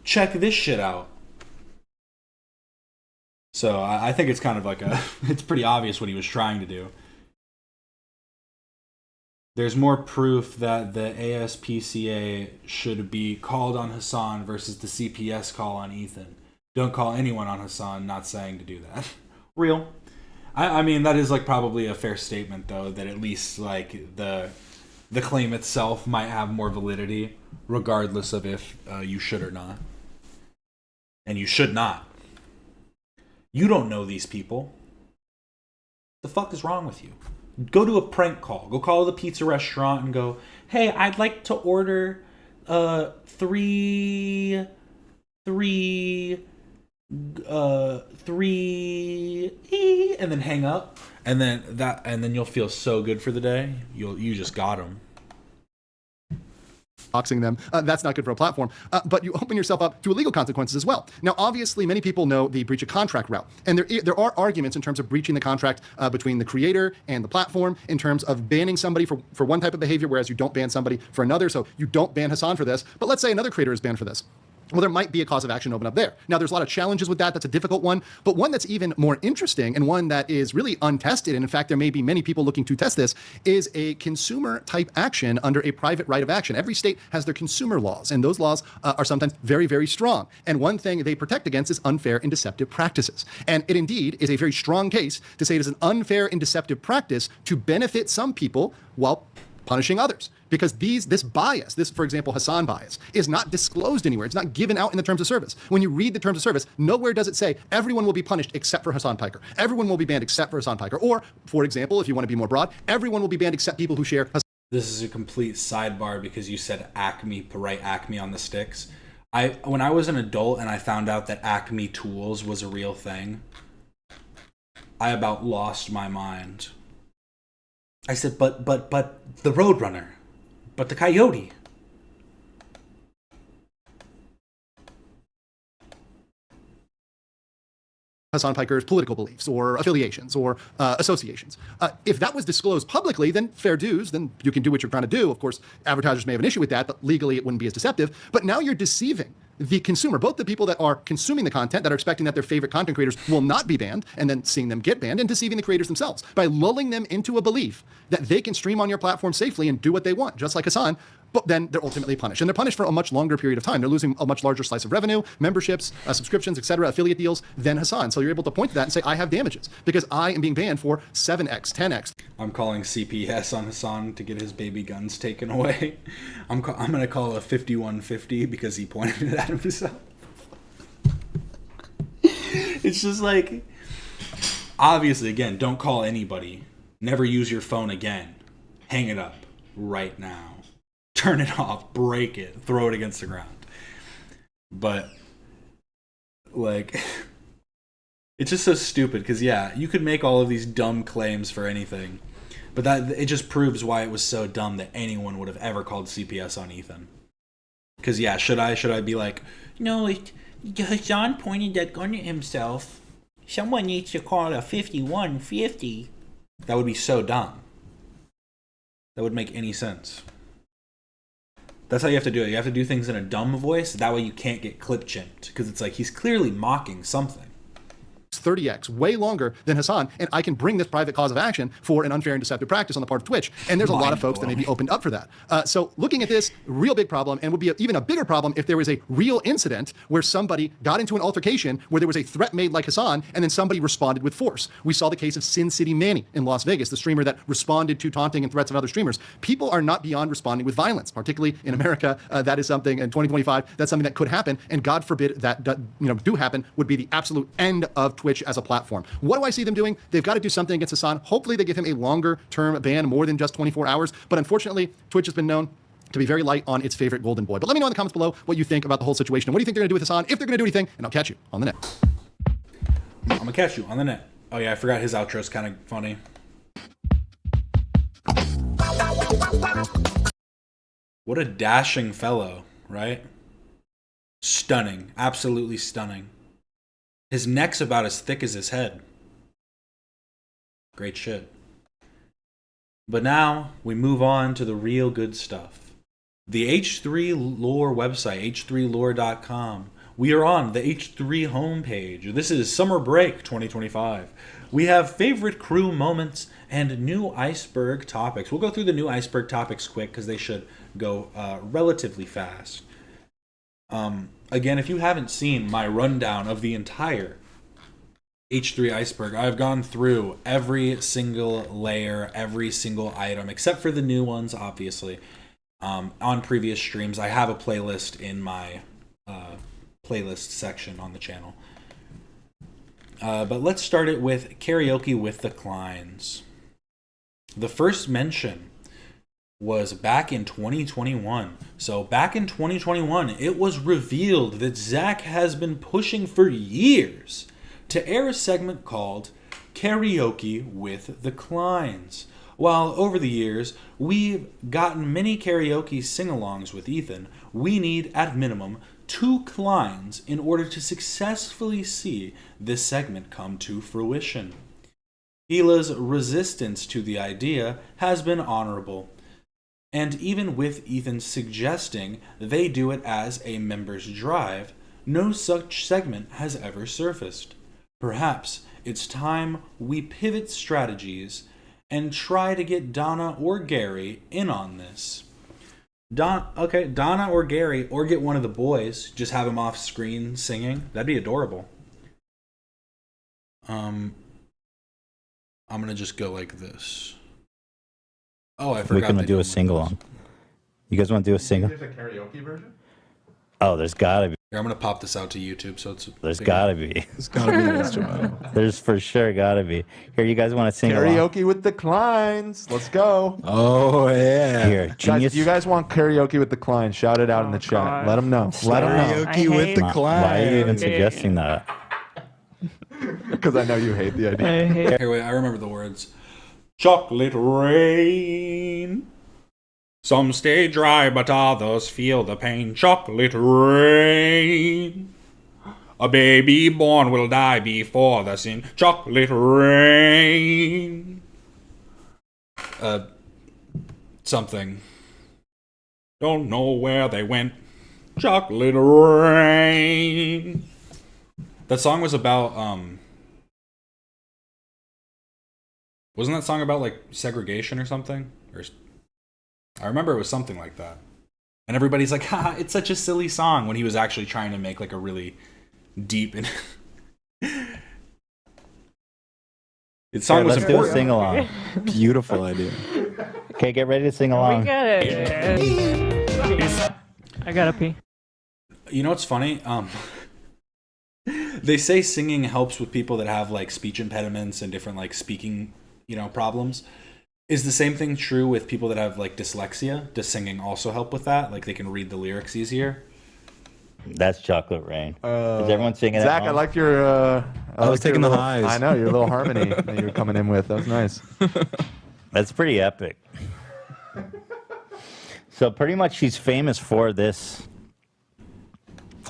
Check this shit out. So I think it's kind of like it's pretty obvious what he was trying to do. There's more proof that the ASPCA should be called on Hasan versus the CPS call on Ethan. Don't call anyone on Hasan, not saying to do that. Real. I mean, that is like probably a fair statement, though, that at least like the claim itself might have more validity, regardless of if you should or not. And you should not. You don't know these people. The fuck is wrong with you? Go to a prank call. Go call the pizza restaurant and go, hey, I'd like to order three, and then hang up, and then you'll feel so good for the day. You just got them. Doxing them. That's not good for a platform. But you open yourself up to illegal consequences as well. Now, obviously, many people know the breach of contract route. And there are arguments in terms of breaching the contract between the creator and the platform in terms of banning somebody for one type of behavior, whereas you don't ban somebody for another. So you don't ban Hasan for this. But let's say another creator is banned for this. Well, there might be a cause of action open up there. Now, there's a lot of challenges with that. That's a difficult one. But one that's even more interesting and one that is really untested, and in fact, there may be many people looking to test this, is a consumer type action under a private right of action. Every state has their consumer laws, and those laws are sometimes very, very strong. And one thing they protect against is unfair and deceptive practices. And it indeed is a very strong case to say it is an unfair and deceptive practice to benefit some people while punishing others. Because this bias, this, for example, Hasan bias, is not disclosed anywhere. It's not given out in the terms of service. When you read the terms of service, nowhere does it say everyone will be punished except for Hasan Piker. Everyone will be banned except for Hasan Piker. Or, for example, if you want to be more broad, everyone will be banned except people who share Hasan. This is a complete sidebar because you said Acme, right? Acme on the sticks. When I was an adult and I found out that Acme Tools was a real thing, I about lost my mind. I said, but the Roadrunner. But the Coyote. Hasan Piker's political beliefs or affiliations or associations. If that was disclosed publicly, then fair dues, then you can do what you're trying to do. Of course, advertisers may have an issue with that, but legally it wouldn't be as deceptive. But now you're deceiving the consumer, both the people that are consuming the content, that are expecting that their favorite content creators will not be banned, and then seeing them get banned, and deceiving the creators themselves by lulling them into a belief that they can stream on your platform safely and do what they want, just like Hasan, but then they're ultimately punished. And they're punished for a much longer period of time. They're losing a much larger slice of revenue, memberships, subscriptions, etc., affiliate deals than Hasan. So you're able to point to that and say, I have damages because I am being banned for 7x, 10x. I'm calling CPS on Hasan to get his baby guns taken away. I'm going to call it a 5150 because he pointed it at himself. It's just like, obviously, again, don't call anybody. Never use your phone again. Hang it up right now. Turn it off, break it, throw it against the ground. But, like, it's just so stupid because, yeah, you could make all of these dumb claims for anything, but that it just proves why it was so dumb that anyone would have ever called CPS on Ethan. Because, yeah, should I be like, no, Hassan pointed that gun at himself. Someone needs to call a 5150. That would be so dumb. That would make any sense. That's how you have to do it. You have to do things in a dumb voice. That way you can't get clip chimped. Because it's like he's clearly mocking something. 30x, way longer than Hassan, and I can bring this private cause of action for an unfair and deceptive practice on the part of Twitch. And there's a lot of folks that may be opened up for that. So looking at this, real big problem, and would be even a bigger problem if there was a real incident where somebody got into an altercation where there was a threat made like Hassan, and then somebody responded with force. We saw the case of Sin City Manny in Las Vegas, the streamer that responded to taunting and threats of other streamers. People are not beyond responding with violence, particularly in America. That is something in 2025. That's something that could happen, and God forbid that do happen. Would be the absolute end of Twitch as a platform. What do I see them doing? They've got to do something against Hassan. Hopefully they give him a longer term ban, more than just 24 hours. But unfortunately, Twitch has been known to be very light on its favorite golden boy. But let me know in the comments below what you think about the whole situation. And what do you think they're going to do with Hassan, if they're going to do anything? And I'll catch you on the net. I'm going to catch you on the net. Oh yeah, I forgot his outro's kind of funny. What a dashing fellow, right? Stunning. Absolutely stunning. His neck's about as thick as his head. Great shit. But now we move on to the real good stuff. The H3 Lore website, h3lore.com. We are on the H3 homepage. This is Summer Break 2025. We have favorite crew moments and new iceberg topics. We'll go through the new iceberg topics quick because they should go relatively fast. Again, if you haven't seen my rundown of the entire H3 iceberg, I've gone through every single layer, every single item, except for the new ones, obviously. On previous streams, I have a playlist in my playlist section on the channel. But let's start it with Karaoke with the Kleins. The first mention was back in 2021. So back in 2021, it was revealed that Zach has been pushing for years to air a segment called Karaoke with the Kleins. While over the years, we've gotten many karaoke sing-alongs with Ethan, we need, at minimum, 2 Kleins in order to successfully see this segment come to fruition. Hila's resistance to the idea has been honorable. And even with Ethan suggesting they do it as a member's drive, no such segment has ever surfaced. Perhaps it's time we pivot strategies and try to get Donna or Gary in on this. Donna or Gary, or get one of the boys, just have him off screen singing. That'd be adorable. I'm gonna just go like this. Oh, I forgot. We can do a sing-along. You guys want to do a single? There's a karaoke version? Oh, there's gotta be. Here, I'm gonna pop this out to YouTube, so it's. There's gotta be. There's gotta be an instrumental. There's for sure gotta be. Here, you guys want to sing along? Karaoke with the Kleins. Let's go. Oh, yeah. Here, Genius. Guys, you guys want karaoke with the Kleins? Shout it out in the chat. God. Let them know. Let them know. Karaoke with the Kleins. Why are you even suggesting that? Because I know you hate the idea. Here, wait, I remember the words. Chocolate rain. Some stay dry, but others feel the pain. Chocolate rain. A baby born will die before the sin. Chocolate rain. Something. Don't know where they went. Chocolate rain. That song was about, wasn't that song about, like, segregation or something? Or I remember it was something like that. And everybody's like, ha, it's such a silly song, when he was actually trying to make, like, a really deep and... Its song was let's important. do a sing-along. Beautiful idea. Okay, get ready to sing along. We got it. I gotta pee. You know what's funny? They say singing helps with people that have, like, speech impediments and different, like, speaking, problems. Is the same thing true with people that have, like, dyslexia? Does singing also help with that? Like, they can read the lyrics easier? That's Chocolate Rain. Is everyone singing Zach, at home? I liked your... I was taking the little, highs. I know, your little harmony that you were coming in with. That was nice. That's pretty epic. So pretty much she's famous for this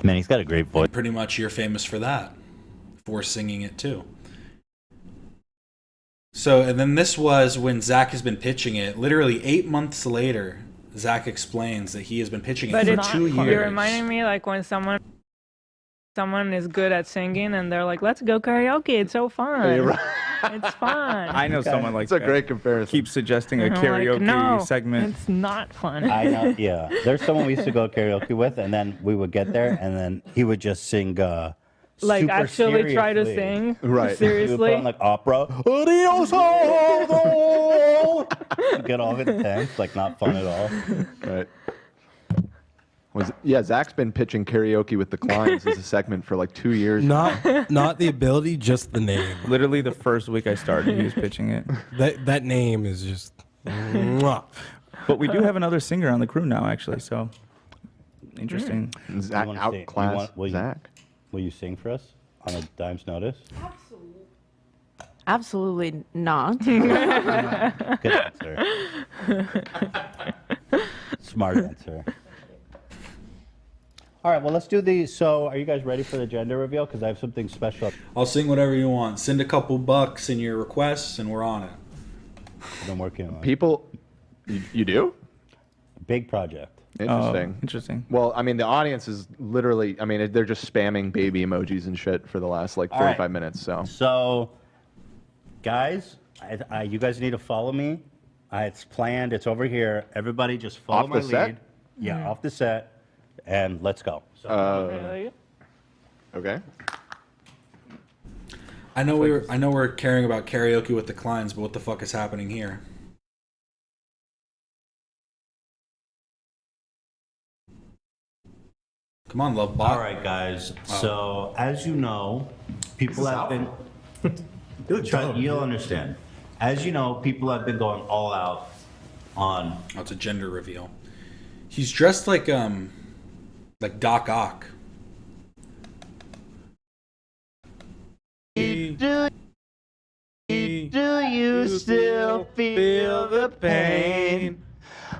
Man, he's got a great voice. Pretty much you're famous for that, for singing it too. So, and then this was when Zach has been pitching it. Literally 8 months later, Zach explains that he has been pitching it for 2 years. You're reminding me like when someone is good at singing and they're like, let's go karaoke. It's so fun. You're right. It's fun. I know someone like It's a great comparison. keep suggesting a And I'm karaoke like, no, segment. It's not fun. I know, yeah. There's someone we used to go karaoke with, and then we would get there, and then he would just sing like super actually try to seriously. sing. Right. He Seriously. would put on like opera. Get all intense, like not fun at all. Right. Zach's been pitching karaoke with the Kleins as a segment for like 2 years. Not the ability, just the name. Literally the first week I started, he was pitching it. That name is just. Mwah. But we do have another singer on the crew now, actually. So interesting. Zach You wanna sing- outclassed will you- Zach. Will you sing for us on a dime's notice? Absolutely not. Good answer. Smart answer. All right, well, let's do these. So, are you guys ready for the gender reveal? Because I have something special. I'll sing whatever you want. Send a couple bucks in your requests, and we're on it. I've been working on People, you do? big project. Interesting. Interesting. Well, I mean, the audience is literally, I mean, they're just spamming baby emojis and shit for the last like All right. 45 minutes. So, guys, you guys need to follow me. It's planned. It's over here. Everybody just follow Off my the set? lead. Yeah, off the set. And let's go. So, Okay. I know we're caring about karaoke with the Kleins, but what the fuck is happening here? Come on, love bot. all right, guys. So, as you know, people have been. You'll understand. As you know, people have been going all out on. Oh, it's a gender reveal. He's dressed like Doc Ock. Do you still feel the pain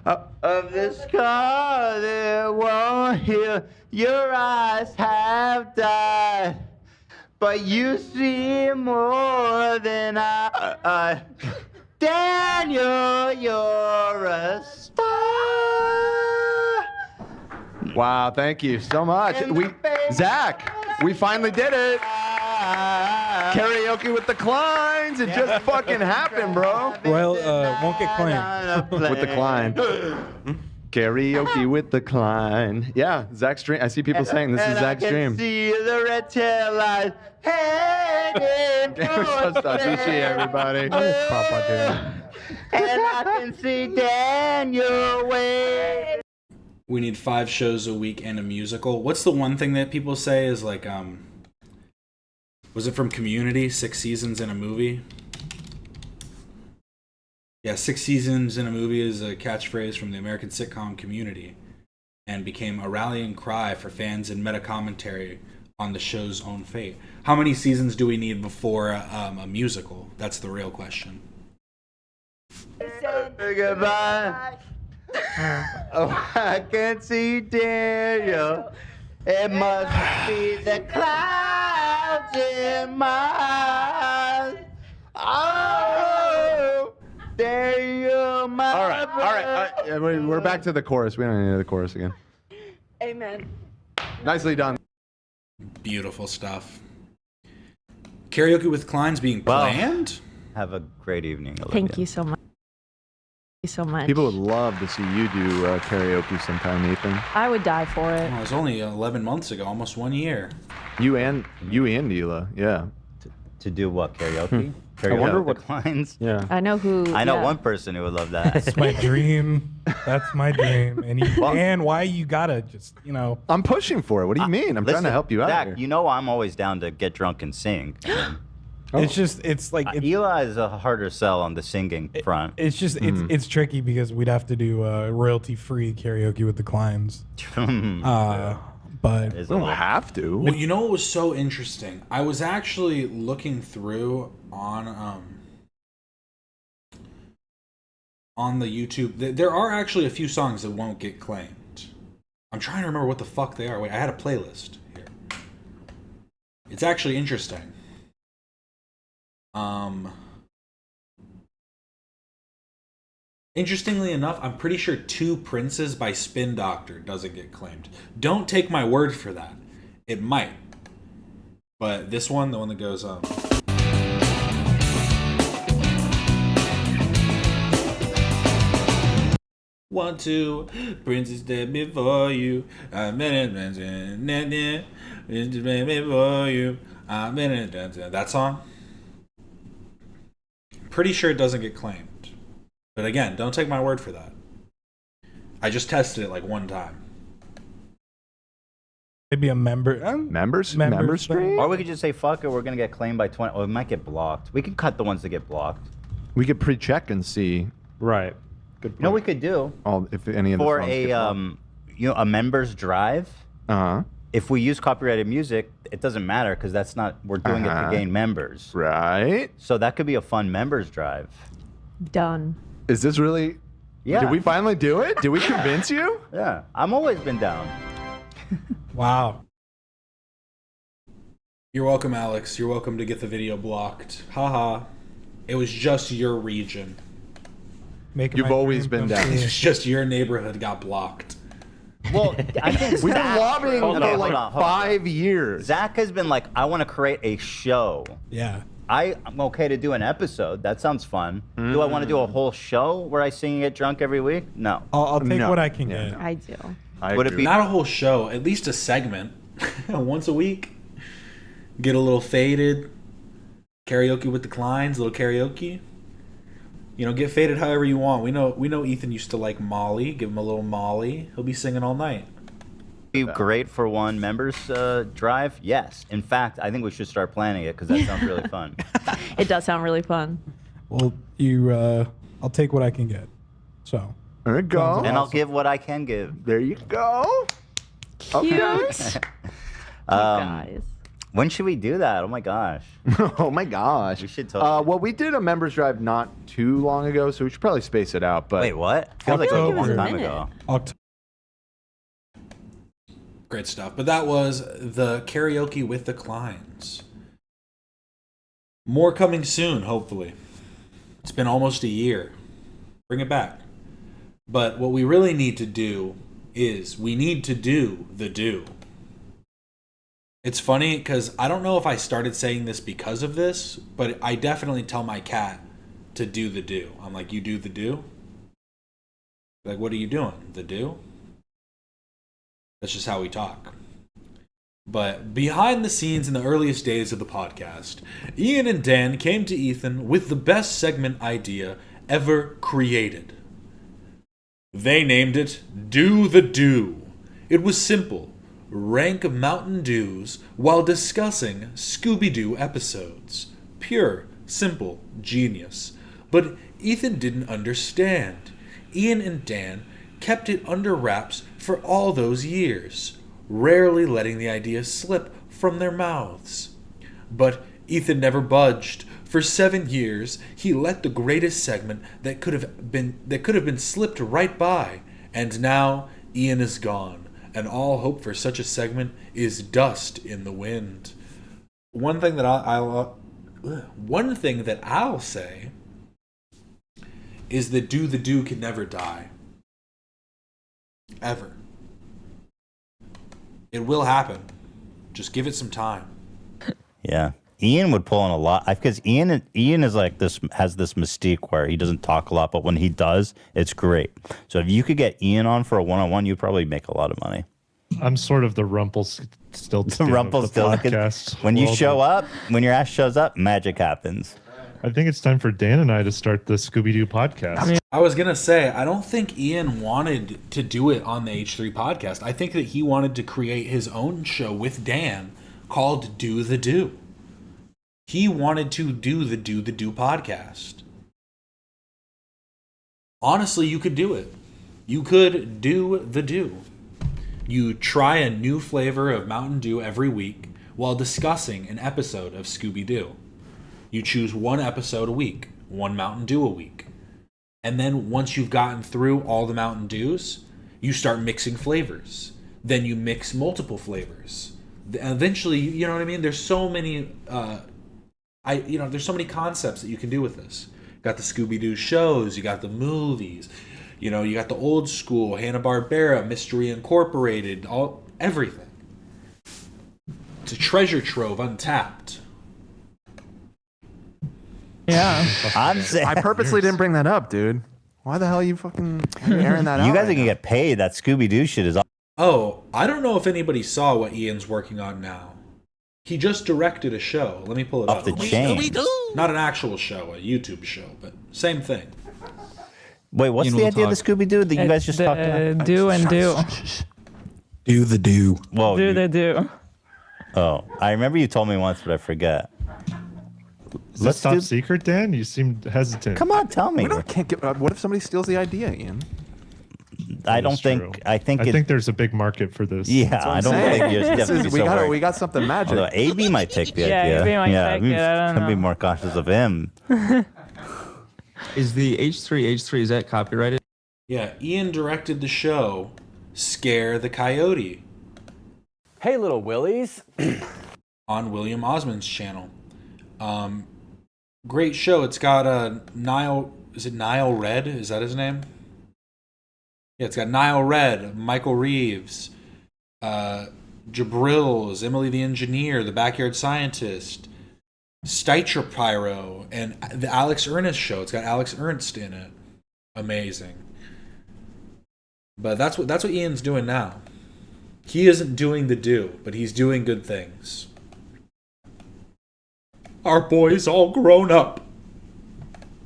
of this car that won't heal? Your eyes have died, but you see more than I. Daniel, you're a star. Wow, thank you so much. Zach, we finally did it. Karaoke with the Kleins. It just fucking happened, bro. Well, won't get claimed. With the Klein. Karaoke with the Klein. Yeah, Zach's dream. I see people saying this is Zach's dream. See the red tail light hanging Such Davichi, everybody. and I can see Daniel way. We need 5 shows a week and a musical. What's the one thing that people say is like, was it from Community? 6 seasons in a movie? Yeah, 6 seasons in a movie is a catchphrase from the American sitcom Community and became a rallying cry for fans and meta commentary on the show's own fate. How many seasons do we need before a musical? That's the real question. Goodbye. Oh, I can see Daniel. It must be the clouds in my eyes. Oh, Daniel, my All right. We're back to the chorus. We don't need the chorus again. Amen. Nicely done. Beautiful stuff. Karaoke with Kleins being planned? Have a great evening, Olivia. Thank you so much. Thank you so much. People would love to see you do karaoke sometime, Ethan. I would die for it. Oh, it was only 11 months ago, almost 1 year. You and Hila, yeah. To do what, karaoke? I wonder what Kleins? Yeah. I know who. I know yeah. one person who would love that. That's my dream. That's my dream. And why you gotta just, I'm pushing for it. What do you mean? I'm trying to help you out Zach, here. you know I'm always down to get drunk and sing. It's like Eli is a harder sell on the singing front. It's just it's tricky because we'd have to do royalty-free karaoke with the Kleins. But we don't have to. Well, you know what was so interesting? I was actually looking through on the YouTube. There are actually a few songs that won't get claimed. I'm trying to remember what the fuck they are. Wait, I had a playlist here. It's actually interesting. Interestingly enough, I'm pretty sure Two Princes by Spin Doctor doesn't get claimed. Don't take my word for that. It might. But this one, the one that goes, 1, 2, princess dead before you. I've been before you. I've been that song. Pretty sure it doesn't get claimed. But again, don't take my word for that. I just tested it like one time. Maybe a member. Members stream? Or we could just say, fuck it, we're going to get claimed by 20. Or it might get blocked. We could cut the ones that get blocked. We could pre-check and see. Right. Good point. You know what we could do? If any of the for songs a get blocked. a members drive. If we use copyrighted music, it doesn't matter because that's not we're doing it to gain members. Right. So that could be a fun members drive. Done. Is this really? Yeah. Did we finally do it? Did we convince you? Yeah. I'm always been down. Wow. You're welcome, Alex. You're welcome to get the video blocked. Haha. It was just your region. You've always been down. It's just your neighborhood got blocked. Well, I think We've been Zach- lobbying Hold for on, like hold on. 5 years. Zach has been like, I want to create a show. Yeah. I'm okay to do an episode. That sounds fun. Do I want to do a whole show where I sing and get drunk every week? No. I'll take what I can get. I do. Would it be not a whole show? At least a segment, once a week. Get a little faded. Karaoke with the Kleins, little karaoke. You know, get faded however you want. We know Ethan used to like Molly. Give him a little Molly. He'll be singing all night. be great for one members drive? Yes. In fact, I think we should start planning it because that sounds really fun. It does sound really fun. Well, I'll take what I can get. So. There you go. And I'll give what I can give. There you go. Cute. Guys. When should we do that? Oh my gosh. Oh my gosh. We should totally. Well, we did a members drive not too long ago, so we should probably space it out. But wait, what? Feels like it was a long time ago. Great stuff. But that was the karaoke with the Kleins. More coming soon, hopefully. It's been almost a year. Bring it back. But what we really need to do is we need to do the do. It's funny because I don't know if I started saying this because of this, but I definitely tell my cat to do the do. I'm like, you do the do? Like, what are you doing? The do? That's just how we talk. But behind the scenes in the earliest days of the podcast, Ian and Dan came to Ethan with the best segment idea ever created. They named it Do the Do. It was simple. Rank Mountain Dews while discussing Scooby-Doo episodes. Pure, simple genius. But Ethan didn't understand. Ian and Dan kept it under wraps for all those years, rarely letting the idea slip from their mouths. But Ethan never budged. For 7 years, he let the greatest segment that could have been slipped right by, and now Ian is gone, and all hope for such a segment is dust in the wind. One thing that I'll say is that Do the Do can never die. Ever. It will happen. Just give it some time. Yeah. Ian would pull in a lot because Ian is like this, has this mystique where he doesn't talk a lot, but when he does, it's great. So if you could get Ian on for a one-on-one, you'd probably make a lot of money. I'm sort of the Rumpelstiltskin. Rumpelstiltskin. When you show up, when your ass shows up, magic happens. I think it's time for Dan and I to start the Scooby-Doo podcast. I was going to say, I don't think Ian wanted to do it on the H3 podcast. I think that he wanted to create his own show with Dan called Do the Do. He wanted to do the Do podcast. Honestly, you could do it. You could do the do. You try a new flavor of Mountain Dew every week while discussing an episode of Scooby-Doo. You choose one episode a week, one Mountain Dew a week. And then once you've gotten through all the Mountain Dews, you start mixing flavors. then you mix multiple flavors. Eventually, you know what I mean? There's so many there's so many concepts that you can do with this. You got the Scooby-Doo shows, you got the movies, you got the old school Hanna-Barbera, Mystery Incorporated, everything. It's a treasure trove untapped. Yeah. I purposely didn't bring that up, dude. Why the hell are you fucking airing that out? You guys right are gonna get paid. That Scooby-Doo shit is. Oh, I don't know if anybody saw what Ian's working on now. He just directed a show. Let me pull it Off up. the chain. Not an actual show, a YouTube show, but same thing. Wait, what's the idea of the Scooby-Doo that you guys just talked about? Do and do. Do the do. Whoa. Do the do. Oh, I remember you told me once, but I forget. Is this top secret, Dan? You seemed hesitant. Come on, tell me. Can't get. What if somebody steals the idea, Ian? I don't think. I think there's a big market for this. Yeah, I don't think you're definitely we got something magic. Although AB might take the Yeah, idea. AB might take it, I don't I'd be know. more cautious of him. Is the H3 is that copyrighted? Yeah, Ian directed the show Scare the Coyote. Hey, little Willies. On William Osmond's channel. Great show. It's got Niall. Is it Niall Red? Is that his name? Yeah, it's got Niall Red, Michael Reeves, Jabril's, Emily the Engineer, The Backyard Scientist, Stitcher Pyro, and the Alex Ernst show. It's got Alex Ernst in it. Amazing. But that's what Ian's doing now. He isn't doing the do, but he's doing good things. Our boy's all grown up.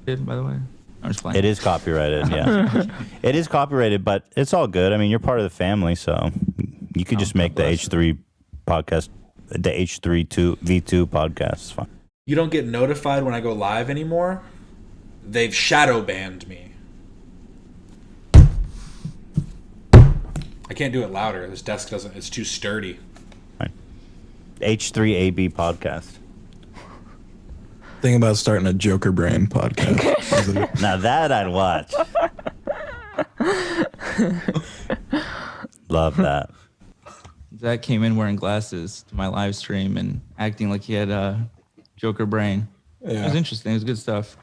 By the way, I'm just playing. It is copyrighted, yeah. It is copyrighted, but it's all good. I mean, you're part of the family, so you could just make the H3 podcast, the H3 V2 podcast. It's fine. You don't get notified when I go live anymore? They've shadow banned me. I can't do it louder. This desk doesn't. It's too sturdy. Right. H3AB podcast. Think about starting a Joker Brain podcast. Now that I'd watch. Love that. Zach came in wearing glasses to my live stream and acting like he had a Joker brain. It was interesting. It was good stuff.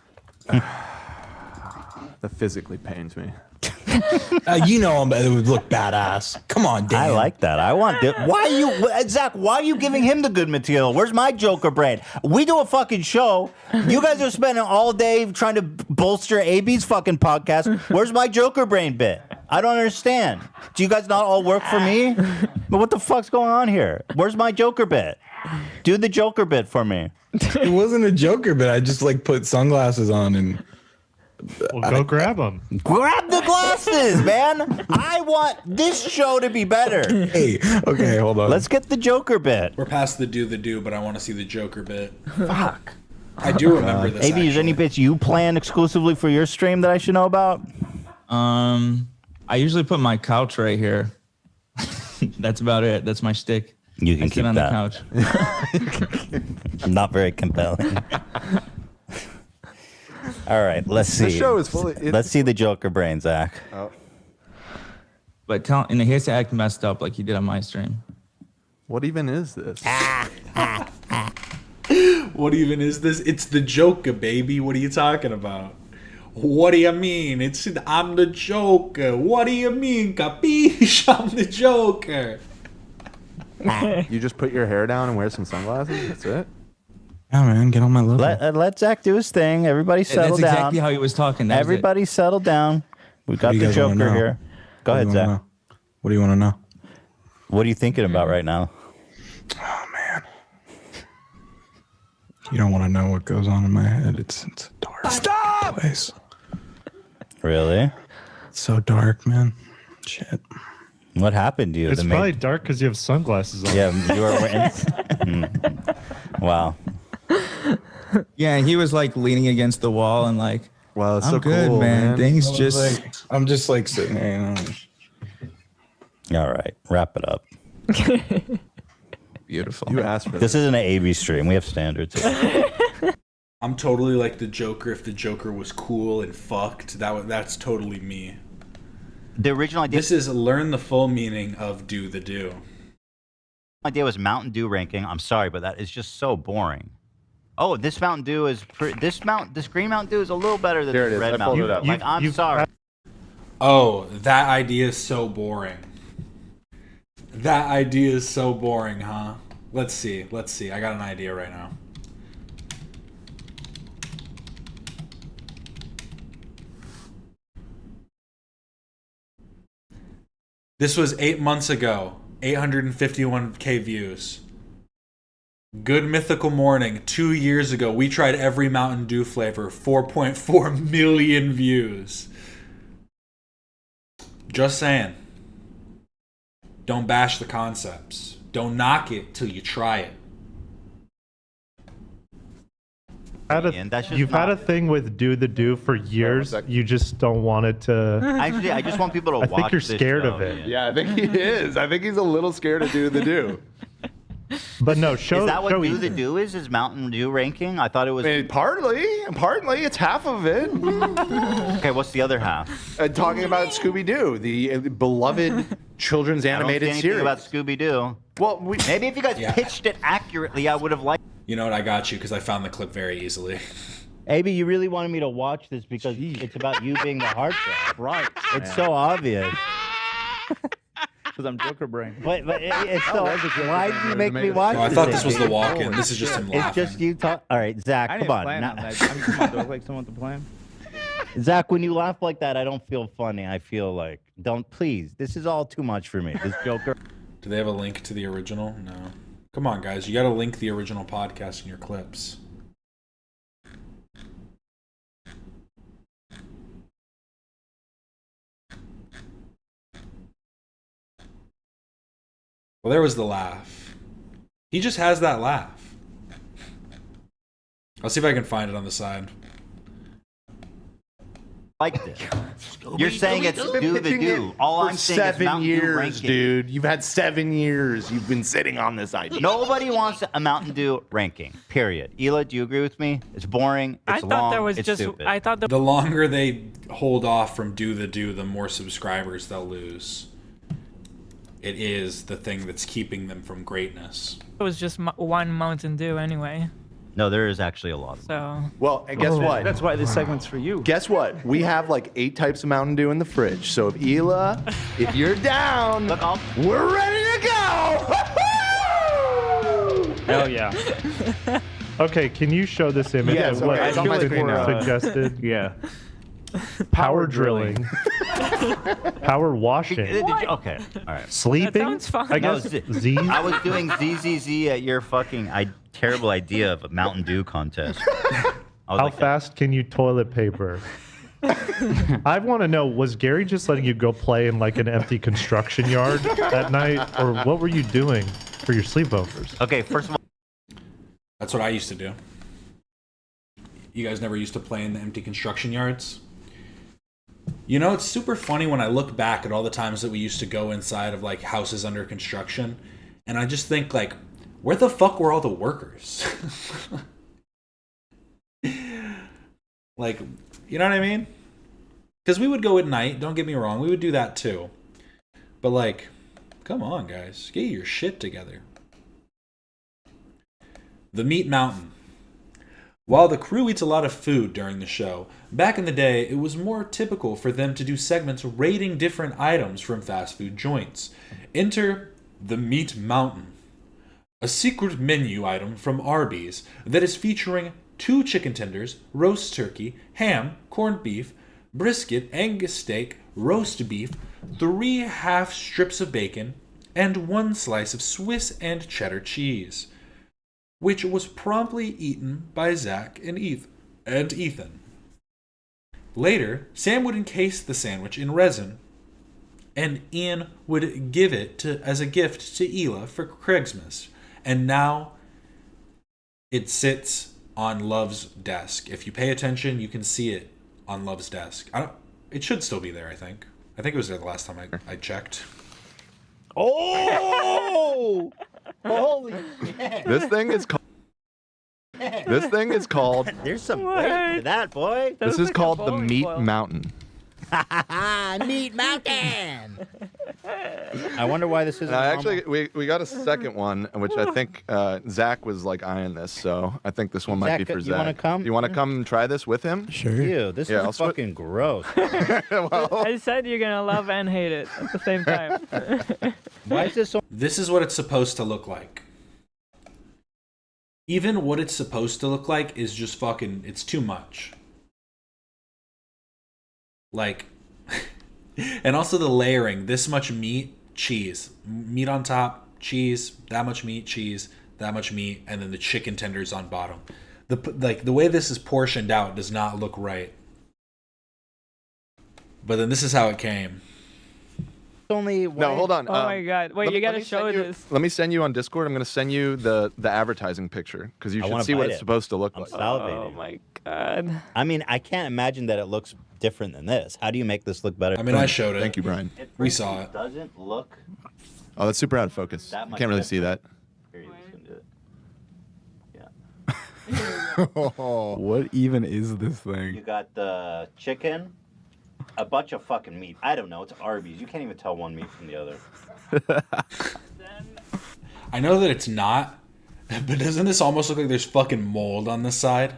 That physically pains me. You know it would look badass. Come on, Dan. I like that. I want. Zach? Why are you giving him the good material? Where's my Joker brain? We do a fucking show. You guys are spending all day trying to bolster AB's fucking podcast. Where's my Joker brain bit? I don't understand. Do you guys not all work for me? But what the fuck's going on here? Where's my Joker bit? Do the Joker bit for me. It wasn't a Joker bit. I just put sunglasses on and. Well, go grab them. Grab the glasses, man. I want this show to be better. Hey, okay, hold on. Let's get the Joker bit. We're past the do, but I want to see the Joker bit. Fuck. I do remember this. AB, is there any bits you plan exclusively for your stream that I should know about? I usually put my couch right here. That's about it. That's my shtick. You can I keep sit on that. the couch. Not very compelling. All right, let's see. The show is fully. Let's see the Joker brain, Zach. Oh. But he has to act messed up like he did on my stream. What even is this? What even is this? It's the Joker, baby. What are you talking about? What do you mean? I'm the Joker. What do you mean, capiche? I'm the Joker. You just put your hair down and wear some sunglasses? That's it? Yeah, man, get on my level. Let Zach do his thing. Everybody settle That's down. exactly how he was talking. That was it. Everybody settle down. We've got What do the you guys wanna Joker know? here. Go ahead, Zach. What do you want to know? What are you thinking about right now? Oh man, you don't want to know what goes on in my head. It's a dark place. Really? It's so dark, man. Shit. What happened to you? It's that probably made... dark because you have sunglasses on. Yeah, you are wearing. Wow. Yeah, and he was leaning against the wall and wow, that's I'm so good, cool, man. Things I was just. I'm just sitting there. All right, wrap it up. Beautiful. You asked for this. Isn't an AB stream. We have standards here. I'm totally like the Joker if the Joker was cool and fucked. That's totally me. The original idea. This is learn the full meaning of do the do. Idea was Mountain Dew ranking. I'm sorry, but that is just so boring. Oh, this Mountain Dew is this green Mountain Dew is a little better than There it this is. red I pulled Mountain it Dew. up. Like, I'm sorry. Oh, that idea is so boring. That idea is so boring, huh? Let's see. I got an idea right now. This was 8 months ago. 851K views. Good Mythical Morning. 2 years ago, we tried every Mountain Dew flavor. 4.4 million views. Just saying. Don't bash the concepts. Don't knock it till you try it. You've had a thing with do the do for years. You just don't want it to. Actually, I just want people to I watch think you're this scared show, of it. Ian. Yeah, I think he is. I think he's a little scared to do the do. But no, show. Is that what show do Ethan. the do is? Is Mountain Dew ranking? I thought it was. Partly, it's half of it. Okay, what's the other half? Talking about Scooby Doo, the beloved children's animated I don't see anything series. about Scooby Doo. Well, maybe if you guys pitched it accurately, I would have liked. You know what? I got you because I found the clip very easily. AB, you really wanted me to watch this because it's about you being the heartthrob. Right. It's so obvious. Because I'm Joker Brain. But it's so. Why did you make me watch Oh, I this? thought this was AB? the walk-in. This is just him It's laughing. just you talk. All right, Zach, I come didn't on. plan Now- on that. I mean, come on, do I look like someone with a plan? Zach, when you laugh like that, I don't feel funny. I feel like, please. This is all too much for me. This Joker. Do they have a link to the original? No. Come on, guys. You got to link the original podcast in your clips. Well, there was the laugh. He just has that laugh. I'll see if I can find it on the side. Liked it. You're saying it's do the do. All for I'm saying is 7 Mountain Dew years, ranking. dude. You've had 7 years. You've been sitting on this idea. Nobody wants a Mountain Dew ranking. Period. Ela, do you agree with me? It's boring. It's I long. thought there was it's just. stupid. I thought The longer they hold off from do the do, the more subscribers they'll lose. It is the thing that's keeping them from greatness. it was just one Mountain Dew anyway. No, there is actually a lot of So. Well, and guess what? That's why this segment's for you. Guess what? We have like 8 types of Mountain Dew in the fridge. So if Ela, if you're down, we're ready to go. Hell yeah. Okay, can you show this image? Yes, of what okay, it's on my screen now. Suggested. Yeah. Power drilling. Power washing. Okay. All right. Sleeping. I No, guess. Z- Z. I was doing ZZZ at your fucking terrible idea of a Mountain Dew contest. How fast can you toilet paper? I want to know, was Gary just letting you go play in like an empty construction yard at night? Or what were you doing for your sleepovers? Okay, first of all, That's what I used to do. You guys never used to play in the empty construction yards? You know, it's super funny when I look back at all the times that we used to go inside of like houses under construction, and I just think like, where the fuck were all the workers? Like, you know what I mean? Because we would go at night, don't get me wrong, we would do that too. But like, come on guys, get your shit together. The Meat Mountain. While the crew eats a lot of food during the show, back in the day, it was more typical for them to do segments rating different items from fast food joints. Enter the Meat Mountain, a secret menu item from Arby's that is featuring 2 chicken tenders, roast turkey, ham, corned beef, brisket, Angus steak, roast beef, 3 half strips of bacon, and 1 slice of Swiss and cheddar cheese, which was promptly eaten by Zach and Ethan. Later, Sam would encase the sandwich in resin, and Ian would give it as a gift to Ela for Christmas. And now it sits on Love's desk. If you pay attention, you can see it on Love's desk. It should still be there, I think. I think it was there the last time I checked. Oh! Holy shit. This thing is called. This thing is called. There's some weight to that, boy. This is called the Meat Mountain. Meat Mountain. I wonder why this isn't. Actually, we got a second one, which I think Zach was like eyeing this, so I think this one might be for Zach. You want to come? You want to come and try this with him? Sure. Ew, this is fucking gross. I said you're gonna love and hate it at the same time. Why is this so? This is what it's supposed to look like. Even what it's supposed to look like is just fucking, it's too much. Like, and also the layering, this much meat, cheese. Meat on top, cheese, that much meat, cheese, that much meat, and then the chicken tenders on bottom. The way this is portioned out does not look right. But then this is how it came. Only no, hold on. Oh my god! Wait, you gotta show this. Let me send you on Discord. I'm gonna send you the advertising picture because you should see what it's supposed to look like. Salivating. Oh my god! I mean, I can't imagine that it looks different than this. How do you make this look better? I mean, I showed it. Thank you, Brian. We saw it. Doesn't look. Oh, that's super out of focus. That much Can't really see that. Here, you just gonna do it. Yeah. What even is this thing? You got the chicken, a bunch of fucking meat. I don't know. It's Arby's. You can't even tell one meat from the other. I know that it's not, but doesn't this almost look like there's fucking mold on this side?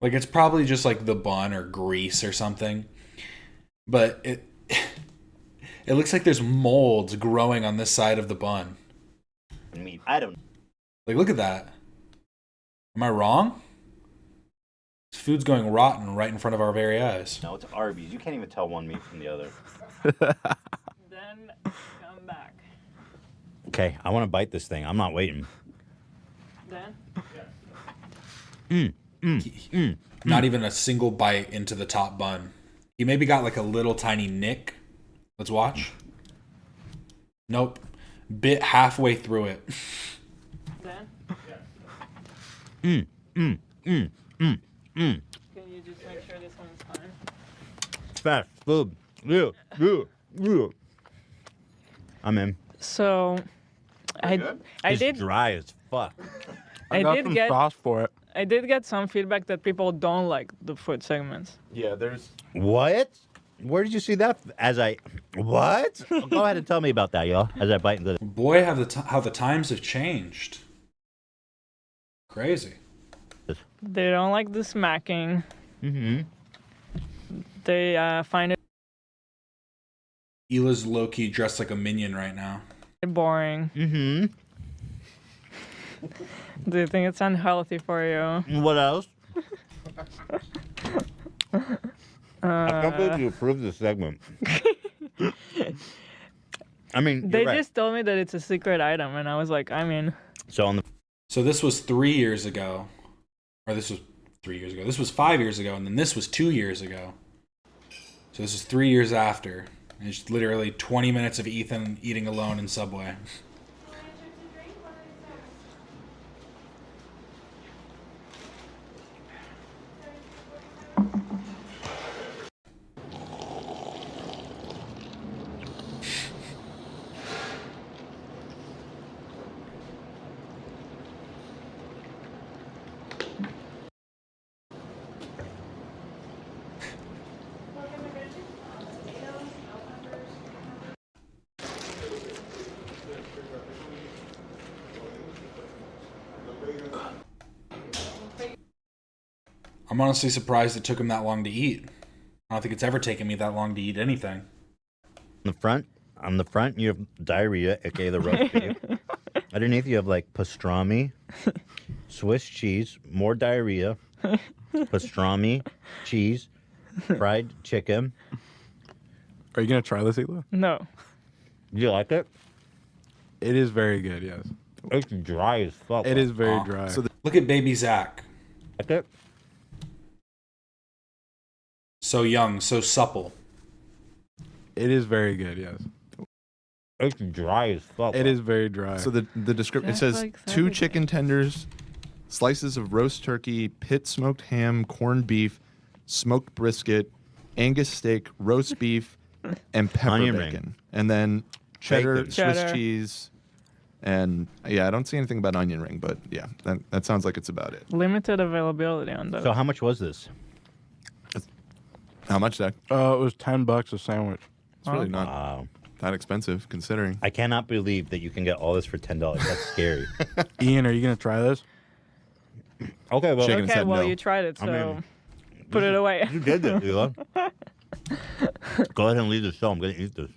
Like it's probably just like the bun or grease or something. But it looks like there's molds growing on this side of the bun. Meat. I don't. Like look at that. Am I wrong? This food's going rotten right in front of our very eyes. No, it's Arby's. You can't even tell one meat from the other. Then come back. Okay, I want to bite this thing. I'm not waiting. Then. Not even a single bite into the top bun. He maybe got like a little tiny nick. Let's watch. Nope. Bit halfway through it. Then. Can you just make sure this one's fine? Fast food. Yeah. I'm in. So, I It's did dry as fuck. I got some sauce for it. I did get some feedback that people don't like the food segments. Yeah, there's. What? Where did you see that? What? Go ahead and tell me about that, y'all. As I bite into it. Boy, how the times have changed. Crazy. They don't like the smacking. Mm-hmm. They find it Hila's low-key dressed like a minion right now. boring. Mm-hmm. Do you think it's unhealthy for you? What else? I can't believe you approved this segment. I mean, They you're right. just told me that it's a secret item, and I was like, I mean, So this was 3 years ago. Or this was 3 years ago. This was 5 years ago, and then this was 2 years ago. So this is 3 years after. And it's literally 20 minutes of Ethan eating alone in Subway. I'm honestly surprised it took him that long to eat. I don't think it's ever taken me that long to eat anything. On the front, you have diarrhea, aka the roast beef. Underneath, you have like pastrami, Swiss cheese, more diarrhea, pastrami, cheese, fried chicken. Are you gonna try this, Hila? no. Do you like it? It is very good. Yes. It's dry as fuck. It is very Aw. dry. Look at baby Zach. Like it? So young, so supple. It is very good. Yes. It's dry as fuck. It is very dry. So the description it says like 2 everything. chicken tenders, slices of roast turkey, pit smoked ham, corned beef, smoked brisket, Angus steak, roast beef, and pepper Onion bacon, ring. and then cheddar, Bacon. Swiss Cheddar. cheese, and yeah, I don't see anything about onion ring, but yeah, that sounds like it's about it. Limited availability on those. So how much was this? How much, Zach? It was $10 a sandwich. It's really not that expensive considering. I cannot believe that you can get all this for $10. That's scary. Ian, are you gonna try this? Okay, well, Okay, well, you tried it, so put it away. You did it, Elon. Go ahead and leave the show. I'm going to eat this.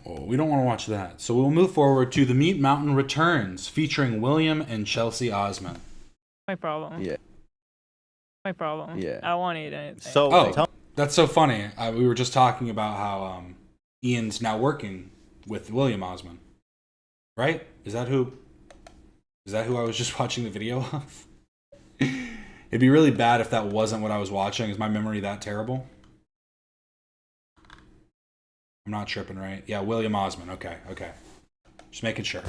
Oh, we don't want to watch that. So we'll move forward to The Meat Mountain Returns, featuring William and Chelsea Osman. My problem. Yeah. My problem. Yeah. I won't eat anything. So, that's so funny. We were just talking about how Ian's now working with William Osman. Right? Is that who I was just watching the video of? It'd be really bad if that wasn't what I was watching. Is my memory that terrible? I'm not tripping, right? Yeah, William Osman. Okay. Just making sure.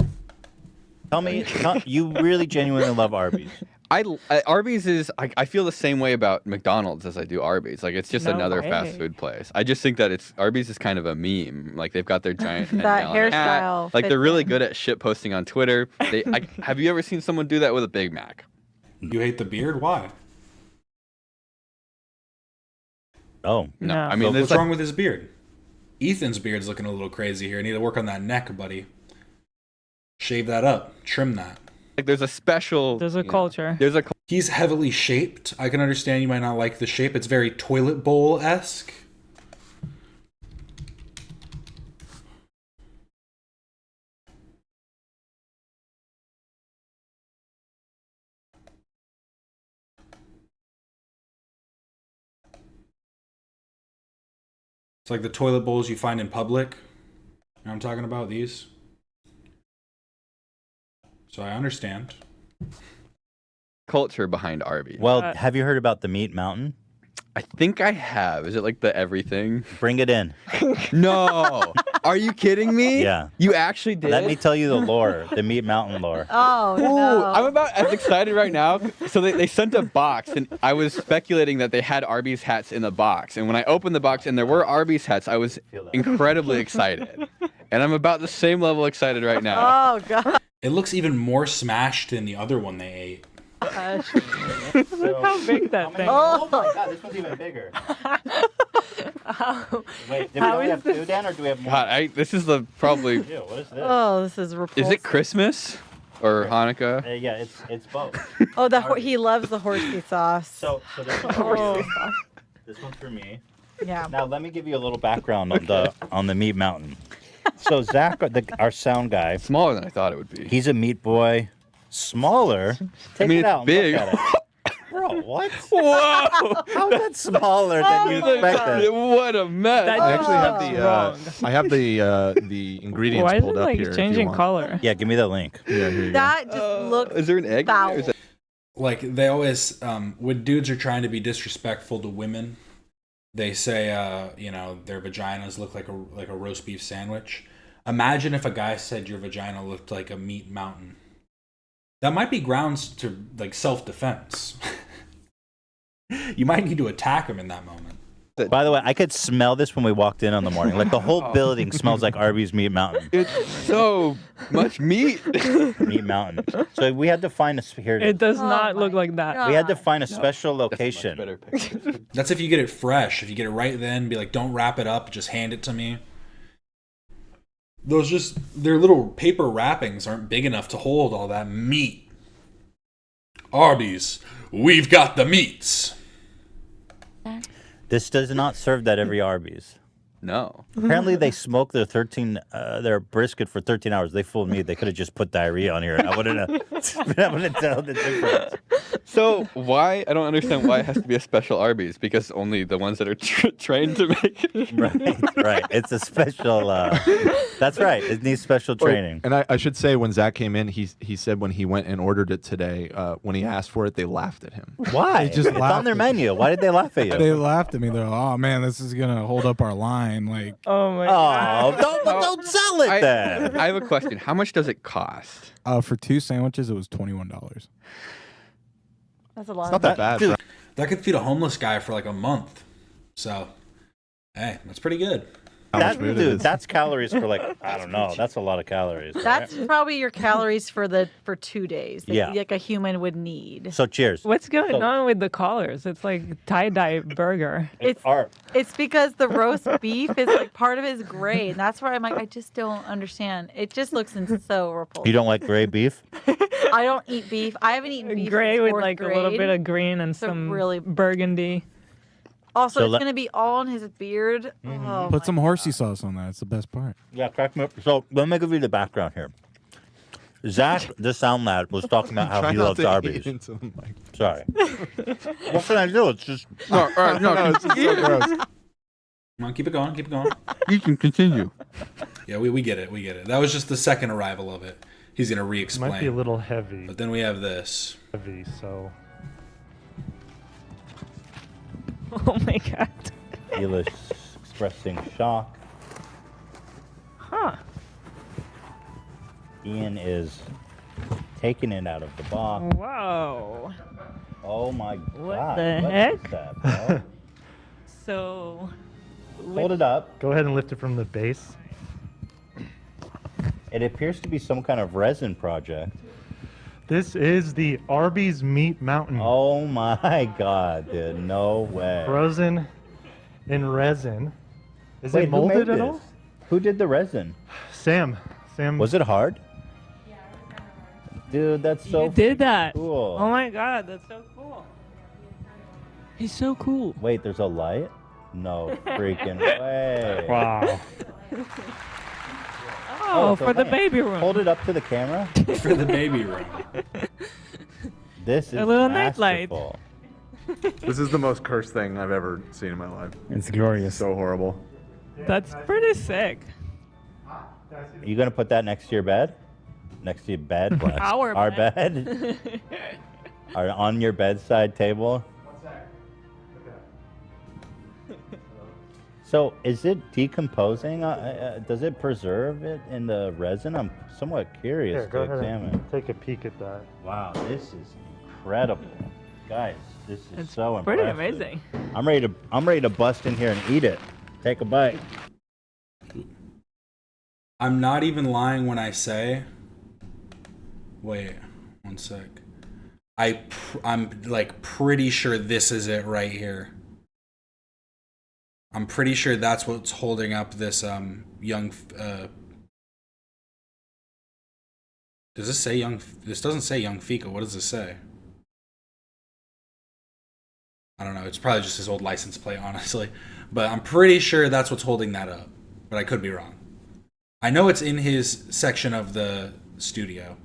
Tell me, you really genuinely love Arby's. Arby's is I feel the same way about McDonald's as I do Arby's. Like it's just No another way. fast food place. I just think that Arby's is kind of a meme. Like they've got their giant That Met Gala hat. hairstyle Like fits they're really in. good at shit posting on Twitter. Have you ever seen someone do that with a Big Mac? You hate the beard? Why? Oh no! I mean, what's wrong with his beard? Ethan's beard's looking a little crazy here. I need to work on that neck, buddy. Shave that up. Trim that. Like there's a special. There's a culture. He's heavily shaped. I can understand you might not like the shape. It's very toilet bowl-esque. It's like the toilet bowls you find in public. You know what I'm talking about? These. So I understand. Culture behind Arby's. Well, have you heard about the Meat Mountain? I think I have. Is it like the everything? Bring it in. No. Are you kidding me? Yeah. You actually did? Let me tell you the lore, the Meat Mountain lore. Oh, Ooh, no. I'm about as excited right now. So they sent a box, and I was speculating that they had Arby's hats in the box. And when I opened the box and there were Arby's hats, I was incredibly excited. And I'm about the same level excited right now. Oh, God. It looks even more smashed than the other one they ate. Gosh. Look how big that thing is. Oh my god, this one's even bigger. Wait, do we only have two, Dan, or do we have more? God, this is the probably. Ew, what is this? Oh, this is repulsive. Is it Christmas or Hanukkah? Yeah, it's both. Oh, he loves the horsey sauce. So there's Oh. this one's for me. Yeah. Now let me give you a little background on the Meat Mountain. So Zach, our sound guy, smaller than I thought it would be. He's a meat boy. Smaller. Take mean, it out. it's big. And look at it. Bro, what? Whoa! How's that smaller than you expected? What a mess! I actually have the ingredients Why is pulled it up like here. if you changing want. color? Yeah, give me the link. Yeah, here you That just looks Is there an egg? foul. Is it- Like they always, when dudes are trying to be disrespectful to women, they say, their vaginas look like a roast beef sandwich. Imagine if a guy said your vagina looked like a meat mountain. That might be grounds to like self-defense. You might need to attack him in that moment. By the way, I could smell this when we walked in on the morning. Like the whole building smells like Arby's Meat Mountain. It's so much meat. Meat Mountain. So we had to find here. It does not look like that. We had to find a special location. That's if you get it fresh. If you get it right then, be like, don't wrap it up, just hand it to me. Their little paper wrappings aren't big enough to hold all that meat. Arby's, we've got the meats. This does not serve that every Arby's. No. Apparently they smoked their brisket for 13 hours. They fooled me. They could have just put diarrhea on here. I wouldn't have been able to tell the difference. So why? I don't understand why it has to be a special Arby's, because only the ones that are trained to make it. Right. It's a special. That's right. It needs special training. And I should say, when Zach came in, he said when he went and ordered it today, when he asked for it, they laughed at him. Why? They just It's laughed on their at menu. Why did they laugh at you? They laughed at me. They're like, "Oh man, this is gonna hold up our line." Like, oh my god. Don't sell it then. I have a question. How much does it cost? for 2 sandwiches, it was $21. That's a lot. It's not that bad. That could feed a homeless guy for like a month. So, hey, that's pretty good. That, dude, that's calories for like, I don't know. That's a lot of calories. That's right? probably your calories for 2 days. That, Yeah. like a human would need. So cheers. What's going So- on with the collars? It's like tie-dye burger. It's because the roast beef is like part of his grade. And that's where I'm like, I just don't understand. It just looks so repulsive. You don't like gray beef? I don't eat beef. I haven't eaten beef Gray since with fourth like a little grade. bit of green and So some really- burgundy. Also, So it's let- gonna be all on his beard. Mm-hmm. Oh, Put some horsey sauce on that. It's the best part. Yeah, crack me up. So let me give you the background here. Zach, the sound lad, was talking about how Try he not loves to eat Arby's. into the mic. Sorry. What can I do? It's just No, it's just so gross. Come on, keep it going. Keep it going. You can continue. Yeah, we get it. We get it. That was just the second arrival of it. He's gonna It re-explain. might be a little heavy. But then we have this. Heavy, so. Oh my god. Elish expressing shock. Huh. Ian is taking it out of the box. Whoa. Oh my What god. the what heck? is that, bro? So. Hold it up. Go ahead and lift it from the base. It appears to be some kind of resin project. This is the Arby's Meat Mountain. Oh my god, dude. No way. Frozen in resin. Is Wait, it who molded made at this? all? Who did the resin? Sam. Was it hard? Dude, that's so You did that. cool. Oh my god, that's so cool. He's so cool. Wait, there's a light? No freaking way. Wow. Oh, for the wait. baby room. Hold it up to the camera. For the baby room. This is A little nightlight. masterful. This is the most cursed thing I've ever seen in my life. It's glorious. So horrible. That's pretty sick. Are you gonna put that next to your bed? Next to your bed? What? Our bed? Or on your bedside table? So is it decomposing? Does it preserve it in the resin? I'm somewhat curious Here, go to ahead examine. and take a peek at that. Wow, this is incredible, guys. This is It's so pretty impressive. amazing. I'm ready to bust in here and eat it. Take a bite. I'm not even lying when I say. Wait, one sec. I'm like pretty sure this is it right here. I'm pretty sure that's what's holding up this young. Does this say young? This doesn't say young Fika. What does this say? I don't know. It's probably just his old license plate, honestly. But I'm pretty sure that's what's holding that up. But I could be wrong. I know it's in his section of the studio.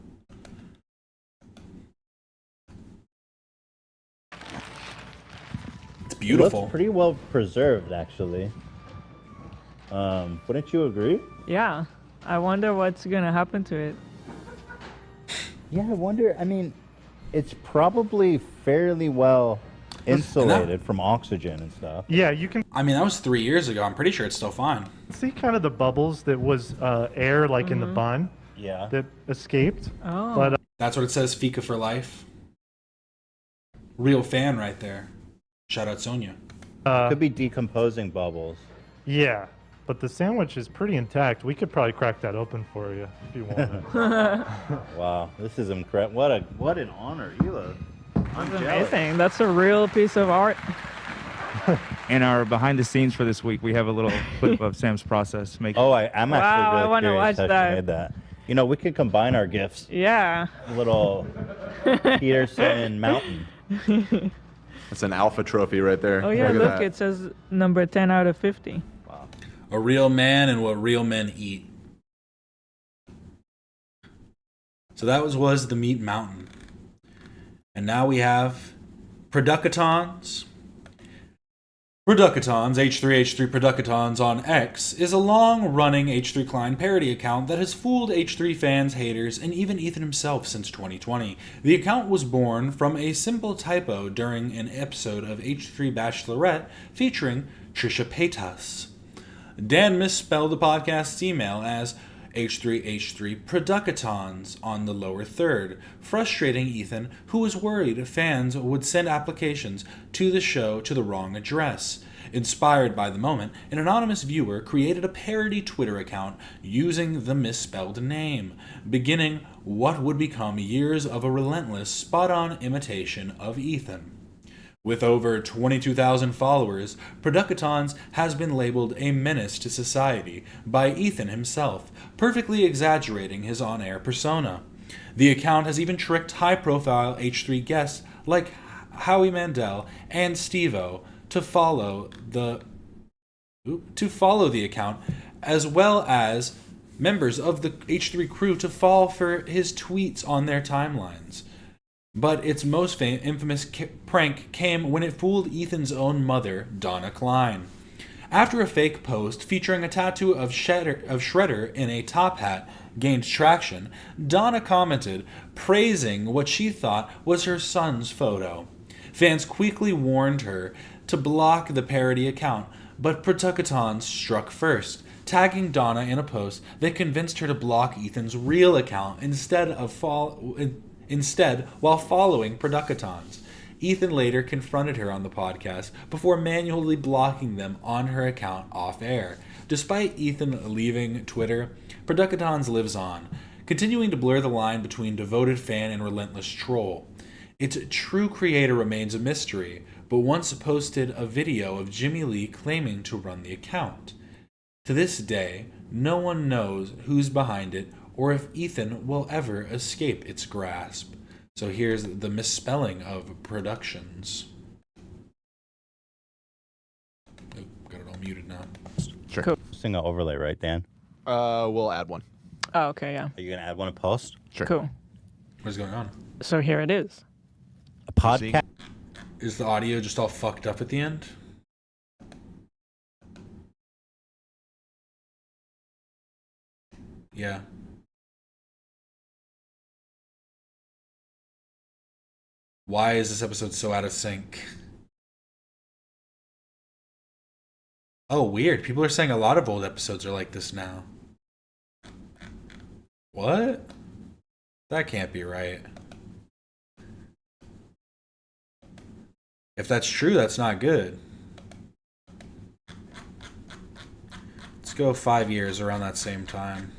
It's beautiful. It looks pretty well preserved, actually. Wouldn't you agree? Yeah. I wonder what's gonna happen to it. Yeah, I wonder. I mean, it's probably fairly well insulated from oxygen and stuff. Yeah, you can I mean, that was 3 years ago. I'm pretty sure it's still fine. see kind of the bubbles that was air like in the bun Yeah. that escaped. Oh. But That's what it says. Fika for life. Real fan right there. Shout out Sonia. Could be decomposing bubbles. yeah, but the sandwich is pretty intact. We could probably crack that open for you if you want it. Wow, this is incredible. What an honor, Hila. I'm That's jealous. amazing. That's a real piece of art. In our behind the scenes for this week, we have a little clip of Sam's process. Oh, I'm Wow, I actually really wanna curious watch how that. she made that. You know, we could combine our gifts. Yeah. A little Peterson Mountain. That's an alpha trophy right there. Oh yeah, at look, that. it says number 10 out of 50. A real man and what real men eat. So that was the Meat Mountain. And now we have Producatons. Producatons, H3H3 Producatons on X, is a long-running H3 Klein parody account that has fooled H3 fans, haters, and even Ethan himself since 2020. The account was born from a simple typo during an episode of H3 Bachelorette featuring Trisha Paytas. Dan misspelled the podcast's email as H3H3 Producatons on the lower third, frustrating Ethan, who was worried fans would send applications to the show to the wrong address. Inspired by the moment, an anonymous viewer created a parody Twitter account using the misspelled name, beginning what would become years of a relentless, spot-on imitation of Ethan. With over 22,000 followers, Producatons has been labeled a menace to society by Ethan himself, perfectly exaggerating his on-air persona. The account has even tricked high-profile H3 guests like Howie Mandel and Steve-O to follow the account, as well as members of the H3 crew to fall for his tweets on their timelines. But its most infamous prank came when it fooled Ethan's own mother, Donna Klein. After a fake post featuring a tattoo of Shredder in a top hat gained traction, Donna commented, praising what she thought was her son's photo. Fans quickly warned her to block the parody account, but Producatons struck first, tagging Donna in a post that convinced her to block Ethan's real account instead while following Producatons. Ethan later confronted her on the podcast before manually blocking them on her account off-air. Despite Ethan leaving Twitter, Producatons lives on, continuing to blur the line between devoted fan and relentless troll. Its true creator remains a mystery, but once posted a video of Jimmy Lee claiming to run the account. To this day, no one knows who's behind it or if Ethan will ever escape its grasp. So here's the misspelling of Productions. Oh, got it all muted now. Sure. Cool. Sing an overlay, right, Dan? We'll add one. Oh, okay, yeah. Are you gonna add one in post? Sure. Cool. What's going on? So here it is. A podcast. Is the audio just all fucked up at the end? Yeah. Why is this episode so out of sync? Oh, weird. People are saying a lot of old episodes are like this now. What? That can't be right. If that's true, that's not good. Let's go 5 years around that same time.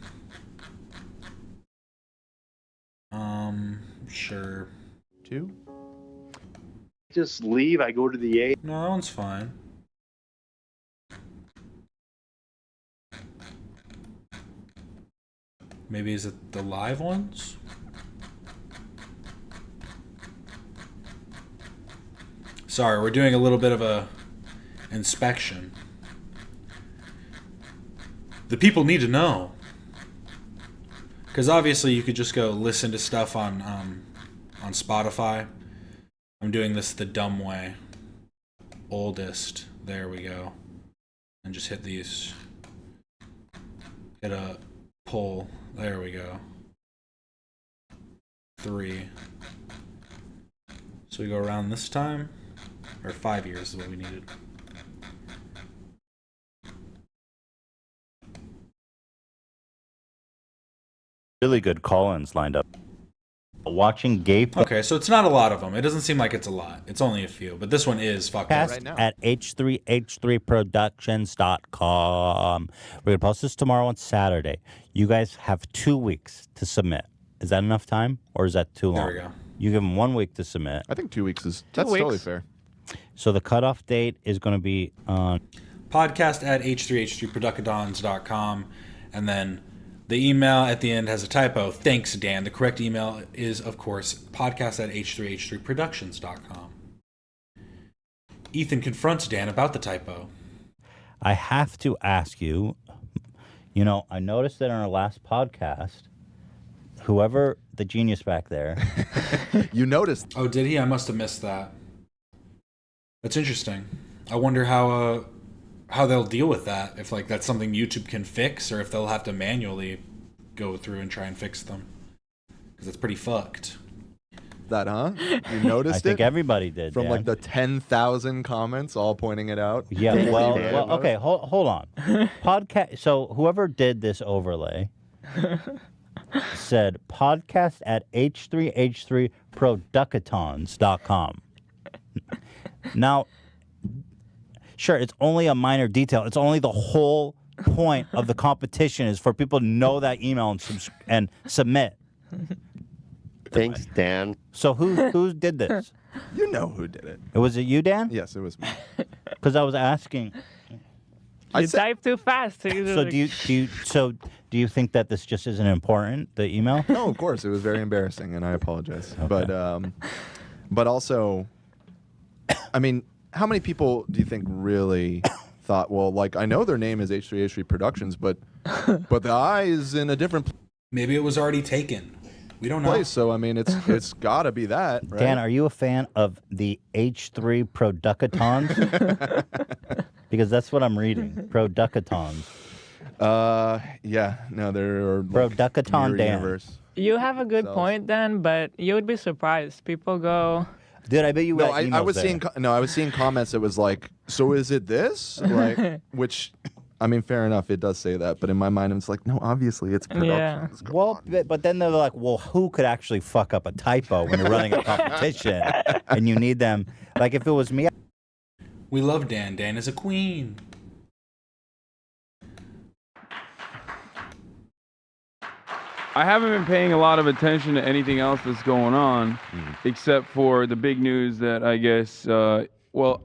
Sure. 2? Just leave, I go to the A. No, that one's fine. Maybe is it the live ones? Sorry, we're doing a little bit of a inspection. The people need to know. Because obviously you could just go listen to stuff on Spotify. I'm doing this the dumb way. Oldest. There we go. And just hit these. Hit a pull. There we go. 3. So we go around this time. Or 5 years is what we needed. Really good call-ins lined up. Watching gay. Okay, so it's not a lot of them. It doesn't seem like it's a lot. It's only a few, but this one is fucking Cast at h3h3productions.com. We're going to post this tomorrow on Saturday. You guys have 2 weeks to submit. Is that enough time, or is that too long? There we go. You give them 1 week to submit. I think 2 weeks is totally fair. So the cutoff date is going to be on podcast at h3h3producadons.com, and then the email at the end has a typo. Thanks, Dan. The correct email is, of course, podcast at h3h3productions.com. Ethan confronts Dan about the typo. I have to ask you, I noticed that on our last podcast, whoever the genius back there. You noticed. Oh, did he? I must have missed that. That's interesting. I wonder how they'll deal with that. If that's something YouTube can fix, or if they'll have to manually go through and try and fix them. Because it's pretty fucked. That, huh? You noticed I think everybody did. From Dan. the 10,000 comments all pointing it out. Yeah, well okay, hold on. Podcast. So whoever did this overlay said podcast at h3h3producatons.com. Now, Sure, it's only a minor detail. It's only the whole point of the competition is for people to know that email and submit. Thanks, Dan. So who did this? You know who did it. Was it you, Dan? Yes, it was me. Because I was asking. You type too fast. So So do you think that this just isn't important? The email? No, of course it was very embarrassing, and I apologize. But also, I mean, how many people do you think really thought? Well, like I know their name is H3H3 Productions, but the I is in a different. Maybe it was already taken. We don't know. Place, so I mean, it's got to be that. Right? Dan, are you a fan of the H3 Producatons? Because that's what I'm reading. Producatons. Yeah. No, there are Producaton Dan. Universe. You have a good point, Dan, but you would be surprised. People go. Dude, I bet you. No, got I emails was there. seeing. I was seeing comments that was like, "So is it this?" Like, which, I mean, fair enough, it does say that, but in my mind, it's like, no, obviously, it's production. Yeah. Well, but then they're like, well, who could actually fuck up a typo when you're running a competition and you need them? Like, if it was me. We love Dan. Dan is a queen. I haven't been paying a lot of attention to anything else that's going on, except for the big news that I guess. Well,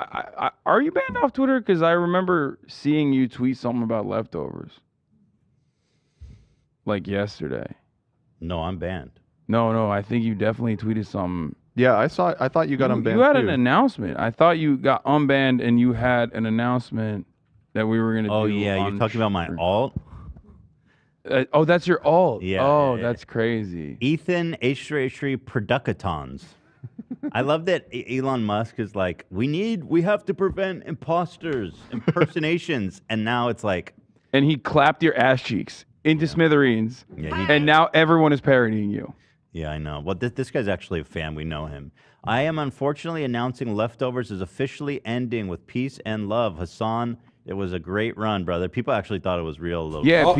are you banned off Twitter? Because I remember seeing you tweet something about leftovers, like yesterday. No, I'm banned. No, I think you definitely tweeted something. Yeah, I thought you got unbanned. You had an too. announcement. I thought you got unbanned, and you had an announcement that we were gonna do. Oh yeah, you're talking about my alt. Oh, that's your alt. Yeah. Oh, that's crazy. Ethan H3H3 Producatons. I love that Elon Musk is like, we have to prevent imposters, impersonations, and now it's like, and he clapped your ass cheeks into smithereens. Yeah, and now everyone is parodying you. Yeah, I know. Well, this guy's actually a fan. We know him. I am unfortunately announcing Leftovers is officially ending with peace and love. Hassan, it was a great run, brother. People actually thought it was real. A little Yeah. Look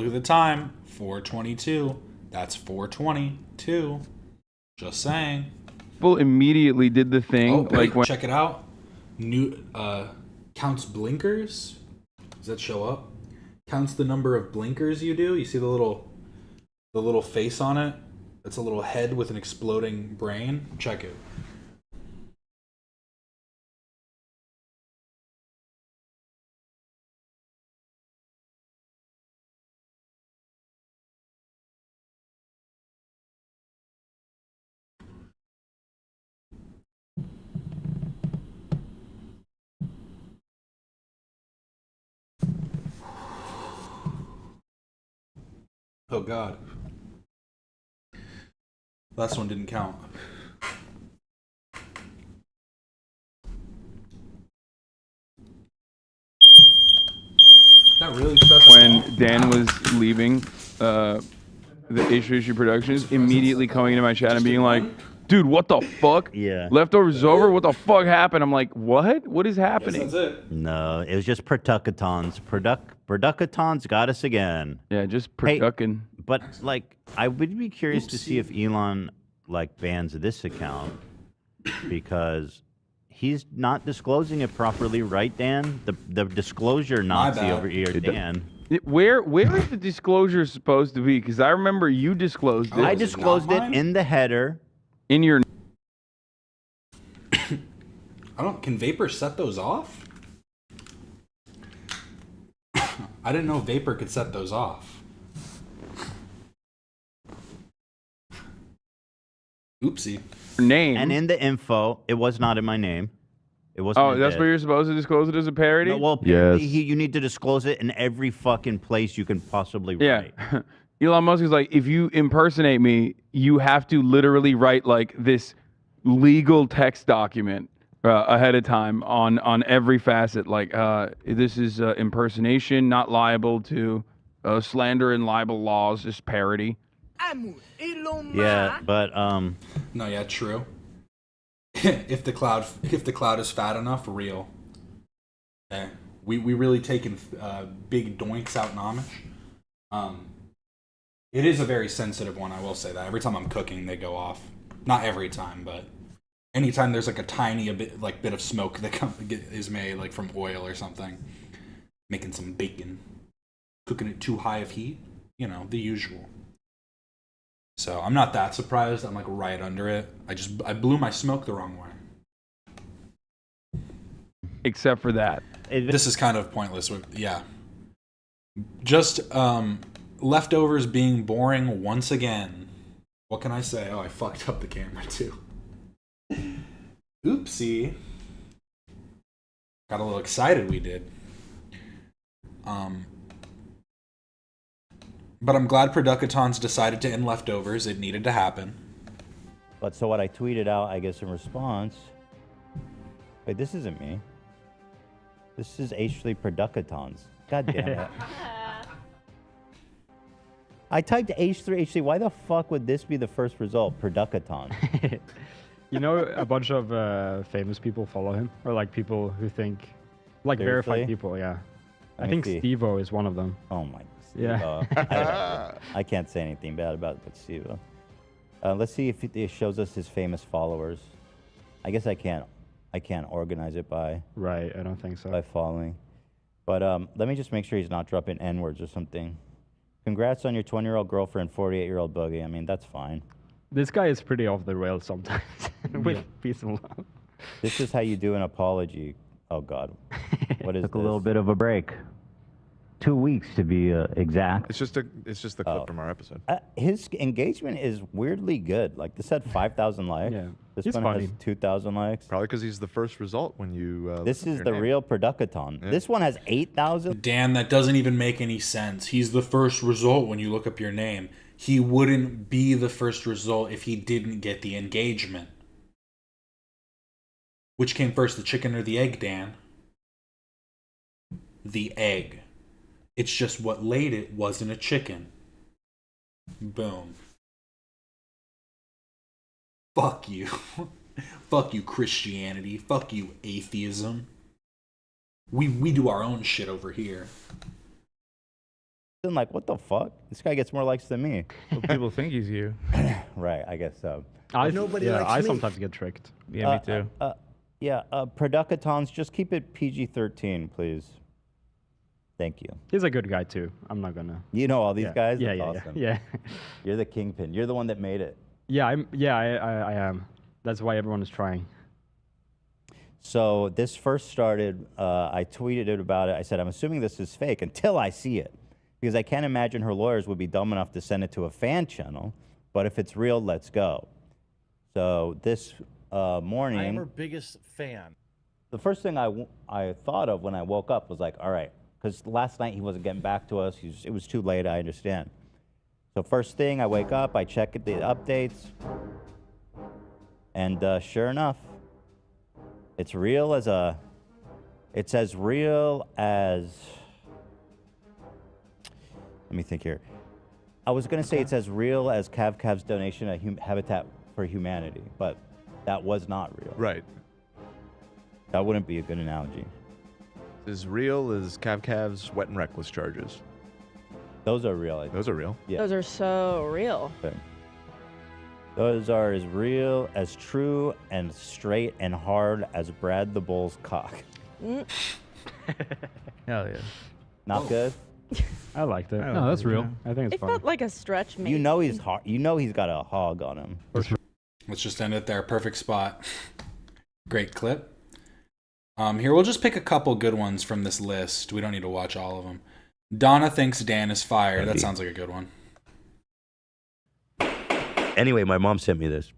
at the time. 4:22. That's 4:22. Just saying. People immediately did the thing. Oh, like when check it out. New counts blinkers. Does that show up? Counts the number of blinkers you do. You see the little face on it? That's a little head with an exploding brain. Check it. Oh God. Last one didn't count. That really stressed when Dan was leaving the H3H3 Productions, immediately coming into my chat and being like, dude, what the fuck? Yeah. Leftovers is over? What the fuck happened? I'm like, what? What is happening? No, it was just Producatons. Producatons got us again. Yeah, just Produkin. But like, I would be curious to see if Elon like bans this account because he's not disclosing it properly, right, Dan? The disclosure Nazi bad. over here, Dan. Where is the disclosure supposed to be? Because I remember you disclosed it. I disclosed it in the header. In your. Can Vapor set those off? I didn't know Vapor could set those off. Oopsie. Name. And in the info, it was not in my name. It wasn't. Oh, that's where you're supposed to disclose it as a parody? No, well, apparently you need to disclose it in every fucking place you can possibly write. Yeah. Elon Musk is like, if you impersonate me, you have to literally write like this legal text document ahead of time on every facet. Like, this is impersonation, not liable to slander and libel laws, just parody. Yeah, but No, yeah, true. if the cloud is fat enough, real. Yeah, we really taken big doinks out in Amish. It is a very sensitive one, I will say that. Every time I'm cooking, they go off. Not every time, but Anytime there's like a tiny bit of smoke that is made like from oil or something, making some bacon, cooking it too high of heat, the usual. So I'm not that surprised. I'm like right under it. I blew my smoke the wrong way. Except for that. This is kind of pointless. Yeah. Just leftovers being boring once again. What can I say? Oh, I fucked up the camera too. Oopsie. Got a little excited we did. But I'm glad Producatons decided to end leftovers. It needed to happen. But so what I tweeted out, I guess in response. Wait, this isn't me. This is H3 Producatons. God damn it. I typed H3. Why the fuck would this be the first result? Producaton. A bunch of famous people follow him, or like people who think, like Seriously? verified people. Yeah, Let I me think see. Steve-O is one of them. Oh my. Yeah. I can't say anything bad about Steve. Let's see if it shows us his famous followers. I guess I can't organize it by. Right, I don't think so. By following. But let me just make sure he's not dropping N-words or something. Congrats on your 20-year-old girlfriend, 48-year-old Boogie. I mean, that's fine. This guy is pretty off the rails sometimes. With peace and love. This is how you do an apology. Oh God. What is Took this? a little bit of a break. 2 weeks to be exact. It's just the clip from our episode. His engagement is weirdly good. Like this had 5,000 likes. Yeah, This he's one funny. has 2,000 likes. Probably because he's the first result when you. This listen is to the your name. real Producaton. Yeah. This one has 8,000. Dan, that doesn't even make any sense. He's the first result when you look up your name. He wouldn't be the first result if he didn't get the engagement. Which came first, the chicken or the egg, Dan? The egg. It's just what laid it wasn't a chicken. Boom. Fuck you. Fuck you, Christianity. Fuck you, atheism. We do our own shit over here. I'm like, what the fuck? This guy gets more likes than me. Well, people think he's you. Right, I guess so. I sometimes get tricked. Yeah, me too. Producatons, just keep it PG-13, please. Thank you. He's a good guy too. I'm not gonna. You know all these Yeah. guys? Yeah, That's yeah, awesome. yeah. You're the kingpin. You're the one that made it. Yeah, I am. That's why everyone is trying. So this first started, I tweeted it about it. I said, I'm assuming this is fake until I see it. Because I can't imagine her lawyers would be dumb enough to send it to a fan channel. But if it's real, let's go. So this morning... I am her biggest fan. The first thing I thought of when I woke up was like, all right, because last night he wasn't getting back to us. It was too late, I understand. So first thing, I wake up, I check the updates. And sure enough, it's real as a... It's as real as... Let me think here. I was going to say it's as real as Cav's donation at Habitat for Humanity, but that was not real. Right. That wouldn't be a good analogy. As real as Cav's wet and reckless charges. Those are real. I think. Those are real. Yeah. Those are so real. Okay. Those are as real, as true, and straight and hard as Brad the Bull's cock. Mm. Hell yeah. Not good? I liked it. No, that's real. I think it's It funny. felt like a stretch, maybe. You know he's hard. You know he's got a hog on him. Let's just end it there. Perfect spot. Great clip. Here, we'll just pick a couple good ones from this list. We don't need to watch all of them. Donna thinks Dan is fired. That sounds like a good one. Anyway, my mom sent me this.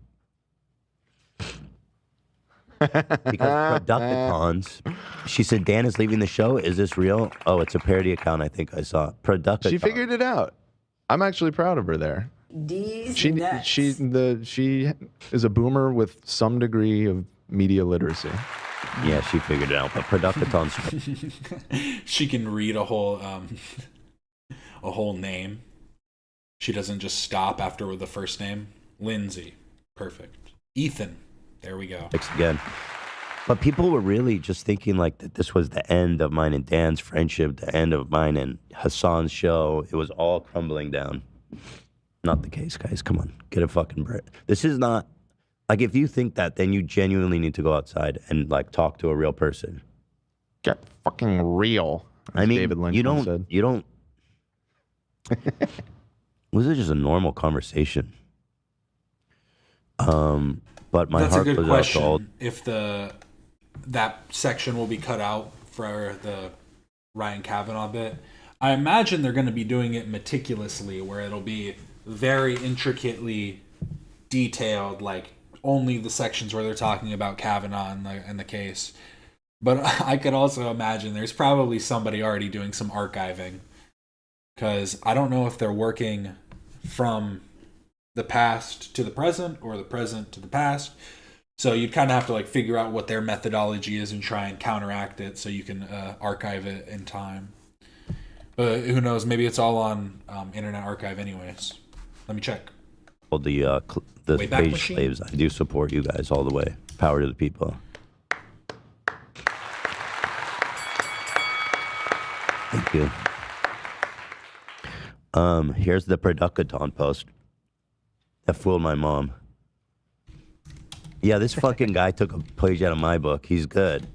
Because Producatons, she said, Dan is leaving the show. Is this real? Oh, it's a parody account I think I saw. Producatons. She figured it out. I'm actually proud of her there. She is a boomer with some degree of media literacy. Yeah, she figured it out. But Producatons. She can read a whole name. She doesn't just stop after the first name. Lindsay. Perfect. Ethan. There we go. Thanks again. But people were really just thinking like that this was the end of mine and Dan's friendship, the end of mine and Hassan's show. It was all crumbling down. Not the case, guys. Come on. Get a fucking break. This is not Like, if you think that, then you genuinely need to go outside and like talk to a real person. Get fucking real. I mean, David Lynch you once don't. said. You don't. Was it just a normal conversation? But my That's a heart good goes out to all. question. If that section will be cut out for the Ryan Kavanaugh bit, I imagine they're going to be doing it meticulously, where it'll be very intricately detailed, like only the sections where they're talking about Kavanaugh and the case. But I could also imagine there's probably somebody already doing some archiving, because I don't know if they're working from the past to the present or the present to the past. So you'd kind of have to like figure out what their methodology is and try and counteract it so you can archive it in time. But who knows? Maybe it's all on Internet Archive anyways. Let me check. Well, the Wayback page Machine? slaves, I do support you guys all the way. Power to the people. Thank you. Here's the Producaton post that fooled my mom. Yeah, this fucking guy took a page out of my book. He's good.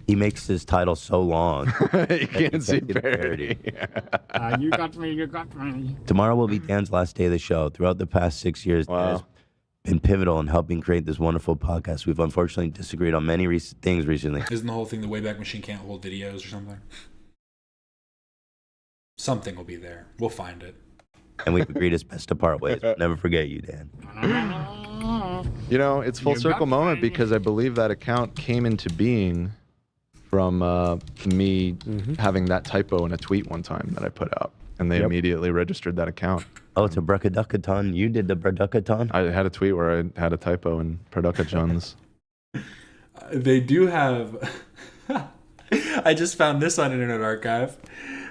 He makes his title so long. You can't see parody. You got me, you got me. Tomorrow will be Dan's last day of the show. Throughout the past 6 years, Dan has been pivotal in helping create this wonderful podcast. We've unfortunately disagreed on many things recently. Isn't the whole thing the Wayback Machine can't hold videos or something? Something will be there. We'll find it. And we've agreed it's best to part ways. We'll never forget you, Dan. You know, it's full circle moment because I believe that account came into being from me having that typo in a tweet one time that I put out, and they immediately registered that account. Oh, it's a Brucaducaton. You did the Brucaducaton? I had a tweet where I had a typo in Producations. They do have... I just found this on Internet Archive.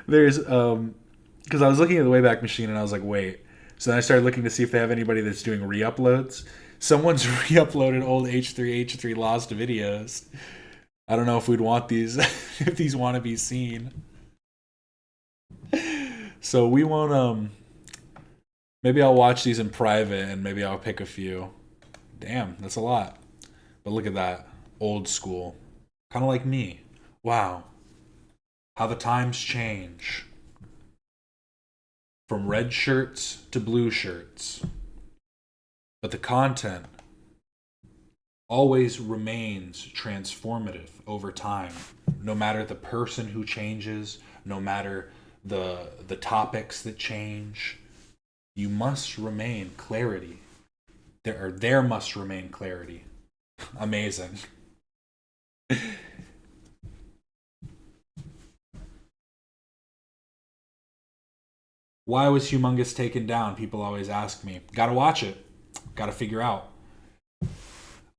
There's... because I was looking at the Wayback Machine and I was like, wait. So then I started looking to see if they have anybody that's doing re-uploads. Someone's re-uploaded old H3 lost videos. I don't know if we'd want these, if these want to be seen. So we won't, maybe I'll watch these in private and maybe I'll pick a few. Damn, that's a lot. But look at that. Old school. Kind of like me. Wow. How the times change. From red shirts to blue shirts. But the content always remains transformative over time. No matter the person who changes, no matter the topics that change, you must remain clarity. There must remain clarity. Amazing. Why was Humongous taken down? People always ask me. Gotta watch it. Gotta figure out.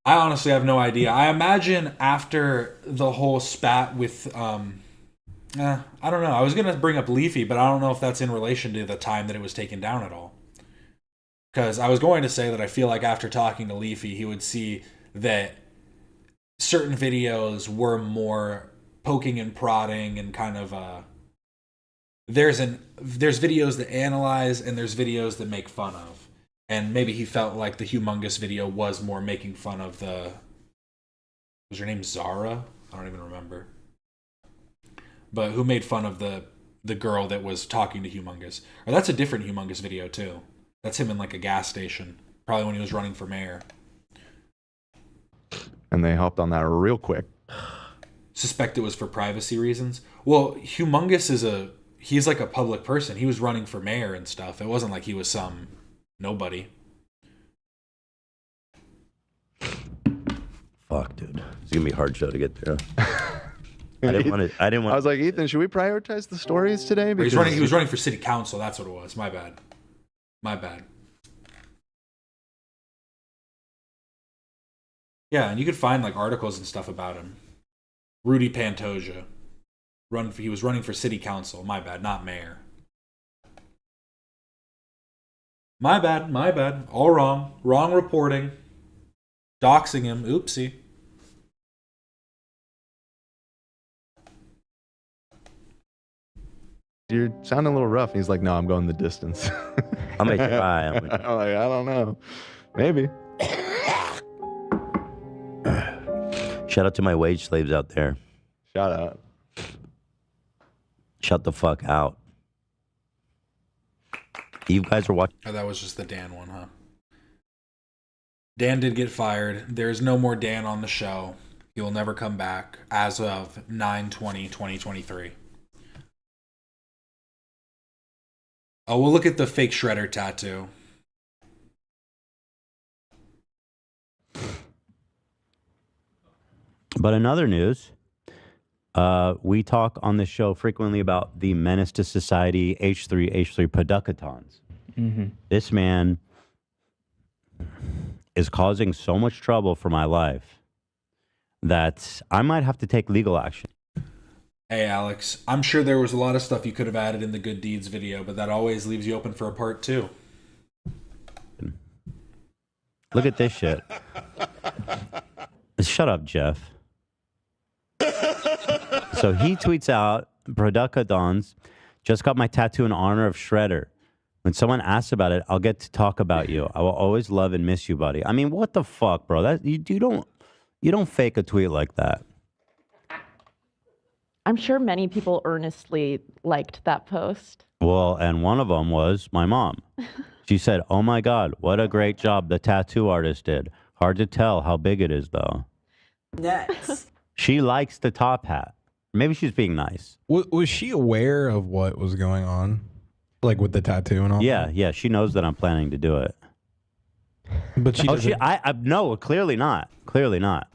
I honestly have no idea. I imagine after the whole spat with, I don't know. I was gonna bring up Leafy, but I don't know if that's in relation to the time that it was taken down at all. Because I was going to say that I feel like after talking to Leafy, he would see that certain videos were more poking and prodding and kind of there's videos that analyze and there's videos that make fun of. And maybe he felt like the Humongous video was more making fun of was her name Zara? I don't even remember. But who made fun of the girl that was talking to Humongous. Or that's a different Humongous video too. That's him in like a gas station. Probably when he was running for mayor. And they hopped on that real quick. Suspect it was for privacy reasons. Well, Humongous he's like a public person. He was running for mayor and stuff. It wasn't like he was some nobody. Fuck, dude. It's gonna be a hard show to get through. I didn't want. I was like, Ethan, should we prioritize the stories today? He was running for city council. That's what it was. My bad. Yeah, and you could find like articles and stuff about him. Rudy Pantoja. He was running for city council. My bad, not mayor. My bad. All wrong. Wrong reporting. Doxing him. Oopsie. You're sounding a little rough. And he's like, no, I'm going the distance. I'm gonna try. I'm like, I don't know. Maybe. Shout out to my wage slaves out there. Shout out. Shut the fuck out. You guys are watching. Oh, that was just the Dan one, huh? Dan did get fired. There's no more Dan on the show. He will never come back as of 9/20/2023. Oh, we'll look at the fake Shredder tattoo. But in other news, we talk on this show frequently about the menace to society H3H3 Producatons. Mm-hmm. This man is causing so much trouble for my life that I might have to take legal action. Hey, Alex, I'm sure there was a lot of stuff you could have added in the good deeds video, but that always leaves you open for a part 2. Look at this shit. Shut up, Jeff. So he tweets out, Producadons, just got my tattoo in honor of Shredder. When someone asks about it, I'll get to talk about you. I will always love and miss you, buddy. I mean, what the fuck, bro? That you don't fake a tweet like that. I'm sure many people earnestly liked that post. Well, and one of them was my mom. She said, "Oh my God, what a great job the tattoo artist did. Hard to tell how big it is, though." Nuts. She likes the top hat. Maybe she's being nice. Was she aware of what was going on? Like with the tattoo and all? Yeah, she knows that I'm planning to do it. But she doesn't... no, clearly not. Clearly not.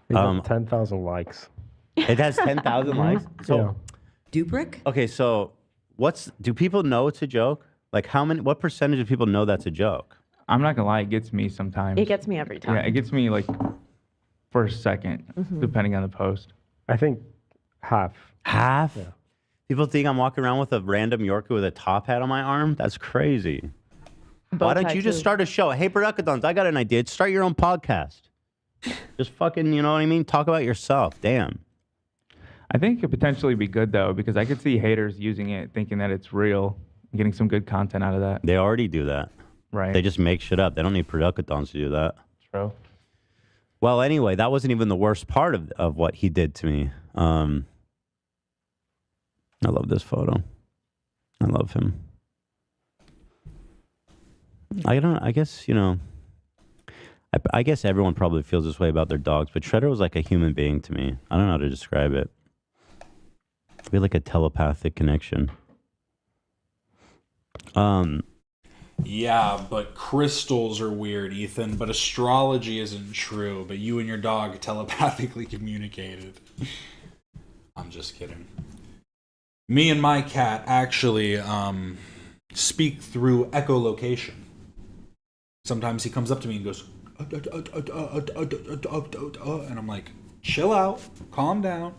We got 10,000 likes. It has 10,000 likes? So, Dubrick? Okay, so do people know it's a joke? Like what percentage of people know that's a joke? I'm not gonna lie, it gets me sometimes. It gets me every time. Yeah, it gets me like for a second, depending on the post. I think half. Half? Yeah. People think I'm walking around with a random Yorker with a top hat on my arm? That's crazy. Why don't you just start a show? Hey, Producadons, I got an idea. Start your own podcast. Just fucking, you know what I mean? Talk about yourself. Damn. I think it could potentially be good though, because I could see haters using it, thinking that it's real, getting some good content out of that. They already do that. Right. They just make shit up. They don't need Producadons to do that. True. Well, anyway, that wasn't even the worst part of what he did to me. I love this photo. I love him. I guess, I guess everyone probably feels this way about their dogs, but Shredder was like a human being to me. I don't know how to describe it. We had like a telepathic connection. Yeah, but crystals are weird, Ethan. But astrology isn't true. But you and your dog telepathically communicated. I'm just kidding. Me and my cat actually speak through echolocation. Sometimes he comes up to me and goes, and I'm like, chill out, calm down.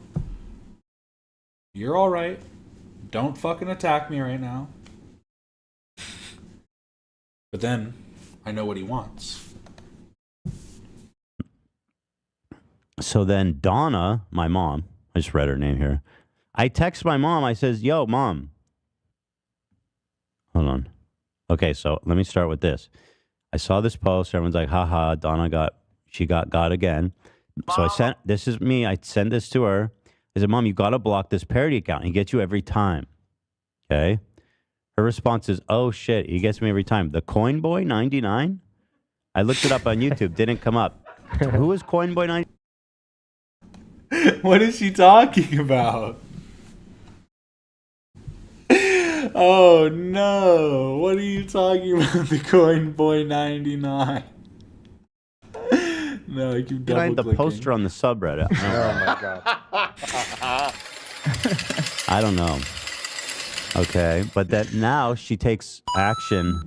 You're all right. Don't fucking attack me right now. But then I know what he wants. So then Donna, my mom, I just read her name here. I text my mom. I says, "Yo, mom." Hold on. Okay, so let me start with this. I saw this post. Everyone's like, haha, Donna got again. So I sent, this is me. I sent this to her. I said, "Mom, you got to block this parody account. He gets you every time." Okay. Her response is, "Oh shit, he gets me every time." The Coin Boy 99? I looked it up on YouTube. Didn't come up. Who is Coin Boy 99? What is she talking about? Oh no! What are you talking about? The Coin Boy 99? No, I keep Behind the double-clicking. poster on the subreddit. Oh my god. I don't know. Okay, but that now she takes action.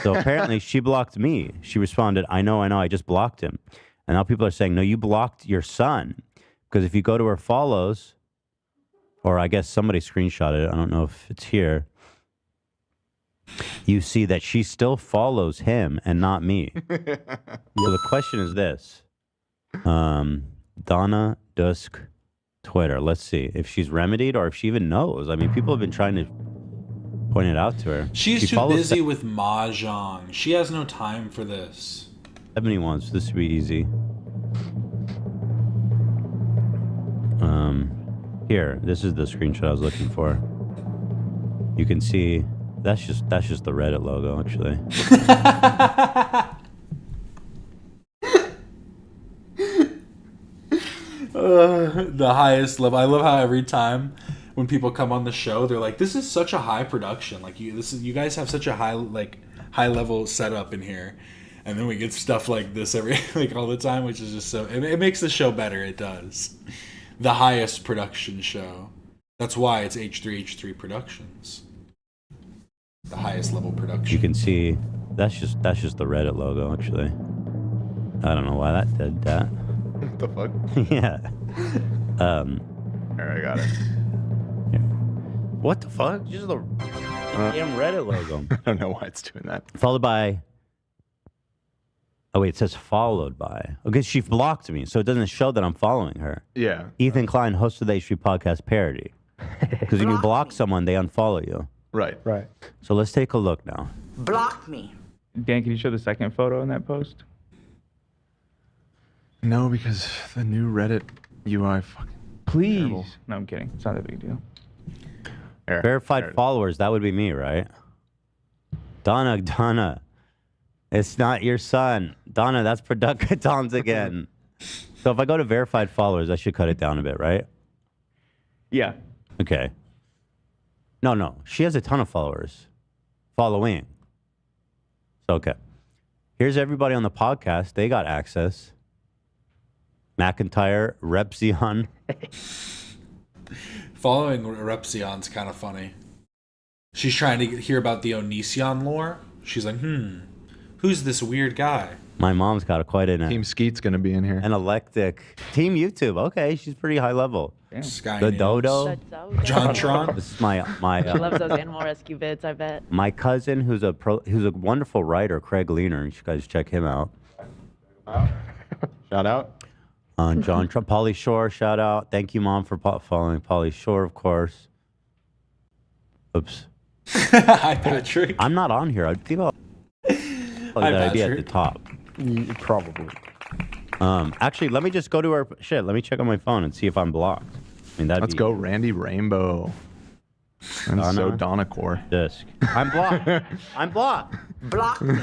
So apparently she blocked me. She responded, I know, I just blocked him. And now people are saying, no, you blocked your son. Because if you go to her follows, or I guess somebody screenshotted it, I don't know if it's here, you see that she still follows him and not me. So the question is this. Donna Dusk Twitter. Let's see if she's remedied or if she even knows. I mean, people have been trying to point it out to her. She's She too follows busy with mahjong. She has no time for this. 71, so this would be easy. Here, this is the screenshot I was looking for. You can see that's just the Reddit logo, actually. The highest level. I love how every time when people come on the show, they're like, "This is such a high production. Like you guys have such a high level setup in here." And then we get stuff like this every all the time, which is just so. It makes the show better. It does. The highest production show. That's why it's H3H3 Productions. The highest level production. You can see that's just the Reddit logo, actually. I don't know why that did that. What the fuck? Yeah. There, I got it. What the fuck? Just the damn Reddit logo. I don't know why it's doing that. Followed by. Oh wait, it says followed by. Okay, she blocked me, so it doesn't show that I'm following her. Yeah. Ethan Klein, host of the H3 Podcast Parody. Because when you block someone, they unfollow you. Right. Right. So let's take a look now. Block me. Dan, can you show the second photo in that post? No, because the new Reddit UI fucking. Please. Terrible. No, I'm kidding. It's not a big deal. There. Verified followers, that would be me, right? Donna. It's not your son. Donna, that's Producatons again. So if I go to verified followers, I should cut it down a bit, right? Yeah. Okay. No. She has a ton of followers. Following. So, okay. Here's everybody on the podcast. They got access. McIntyre, Repzion. Following Repzion's kind of funny. She's trying to hear about the Onision lore. She's like, who's this weird guy? My mom's got quite an Team Skeet's gonna be in here. An eclectic Team YouTube. Okay, she's pretty high level. Sky the News. Dodo. The Dodo. Jontron. This is my She loves those animal rescue vids, I bet. my cousin, who's a wonderful writer, Craig Leaner. You guys check him out. Shout out. John Trump, Polly Shore. Shout out. Thank you, Mom, for following Polly Shore, of course. Oops. Hi, Patrick. I'm not on here. I think I'll Hi, that idea at the Patrick. top. Probably. Actually, let me just go to her shit. Let me check on my phone and see if I'm blocked. I mean, Let's go, Randy Rainbow. And so Donna Core. Disc. I'm blocked. I'm blocked. Block me.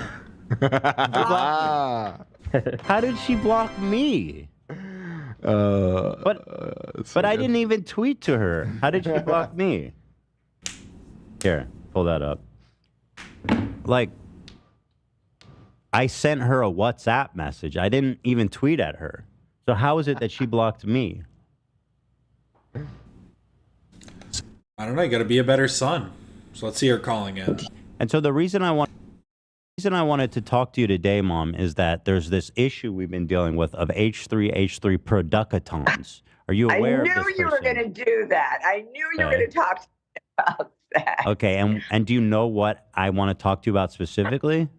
How did she block me? But I didn't even tweet to her. How did she block me? Here, pull that up. Like, I sent her a WhatsApp message. I didn't even tweet at her. So how is it that she blocked me? I don't know. You got to be a better son. So let's see her calling in. And so the reason I wanted to talk to you today, Mom, is that there's this issue we've been dealing with of H3H3 Producatons. Are you aware of this? I knew you were going to do that. I knew you were going to talk to me about that. Okay, and do you know what I want to talk to you about specifically?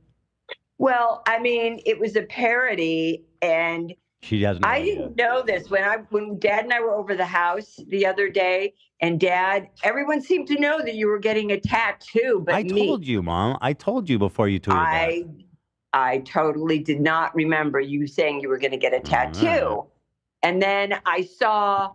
Well, I mean, it was a parody, and She has no I idea. didn't know this when Dad and I were over the house the other day, and Dad, everyone seemed to know that you were getting a tattoo, but I me. told you, Mom. I told you before you tweeted that. I totally did not remember you saying you were going to get a tattoo. right. And then I saw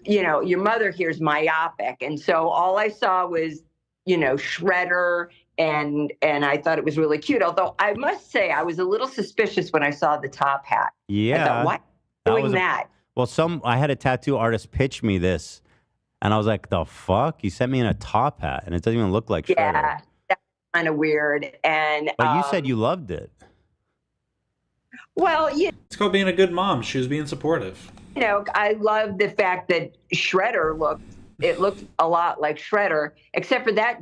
your mother here's myopic. And so all I saw was, Shredder. And I thought it was really cute. Although I must say I was a little suspicious when I saw the top hat. Yeah. I thought, why doing that? Well, I had a tattoo artist pitch me this, and I was like, the fuck? He sent me in a top hat, and it doesn't even look like Shredder. Yeah, that's kind of weird. And But you said you loved it. well, yeah. It's called being a good mom. She was being supportive. I love the fact that Shredder looked a lot like Shredder, except for that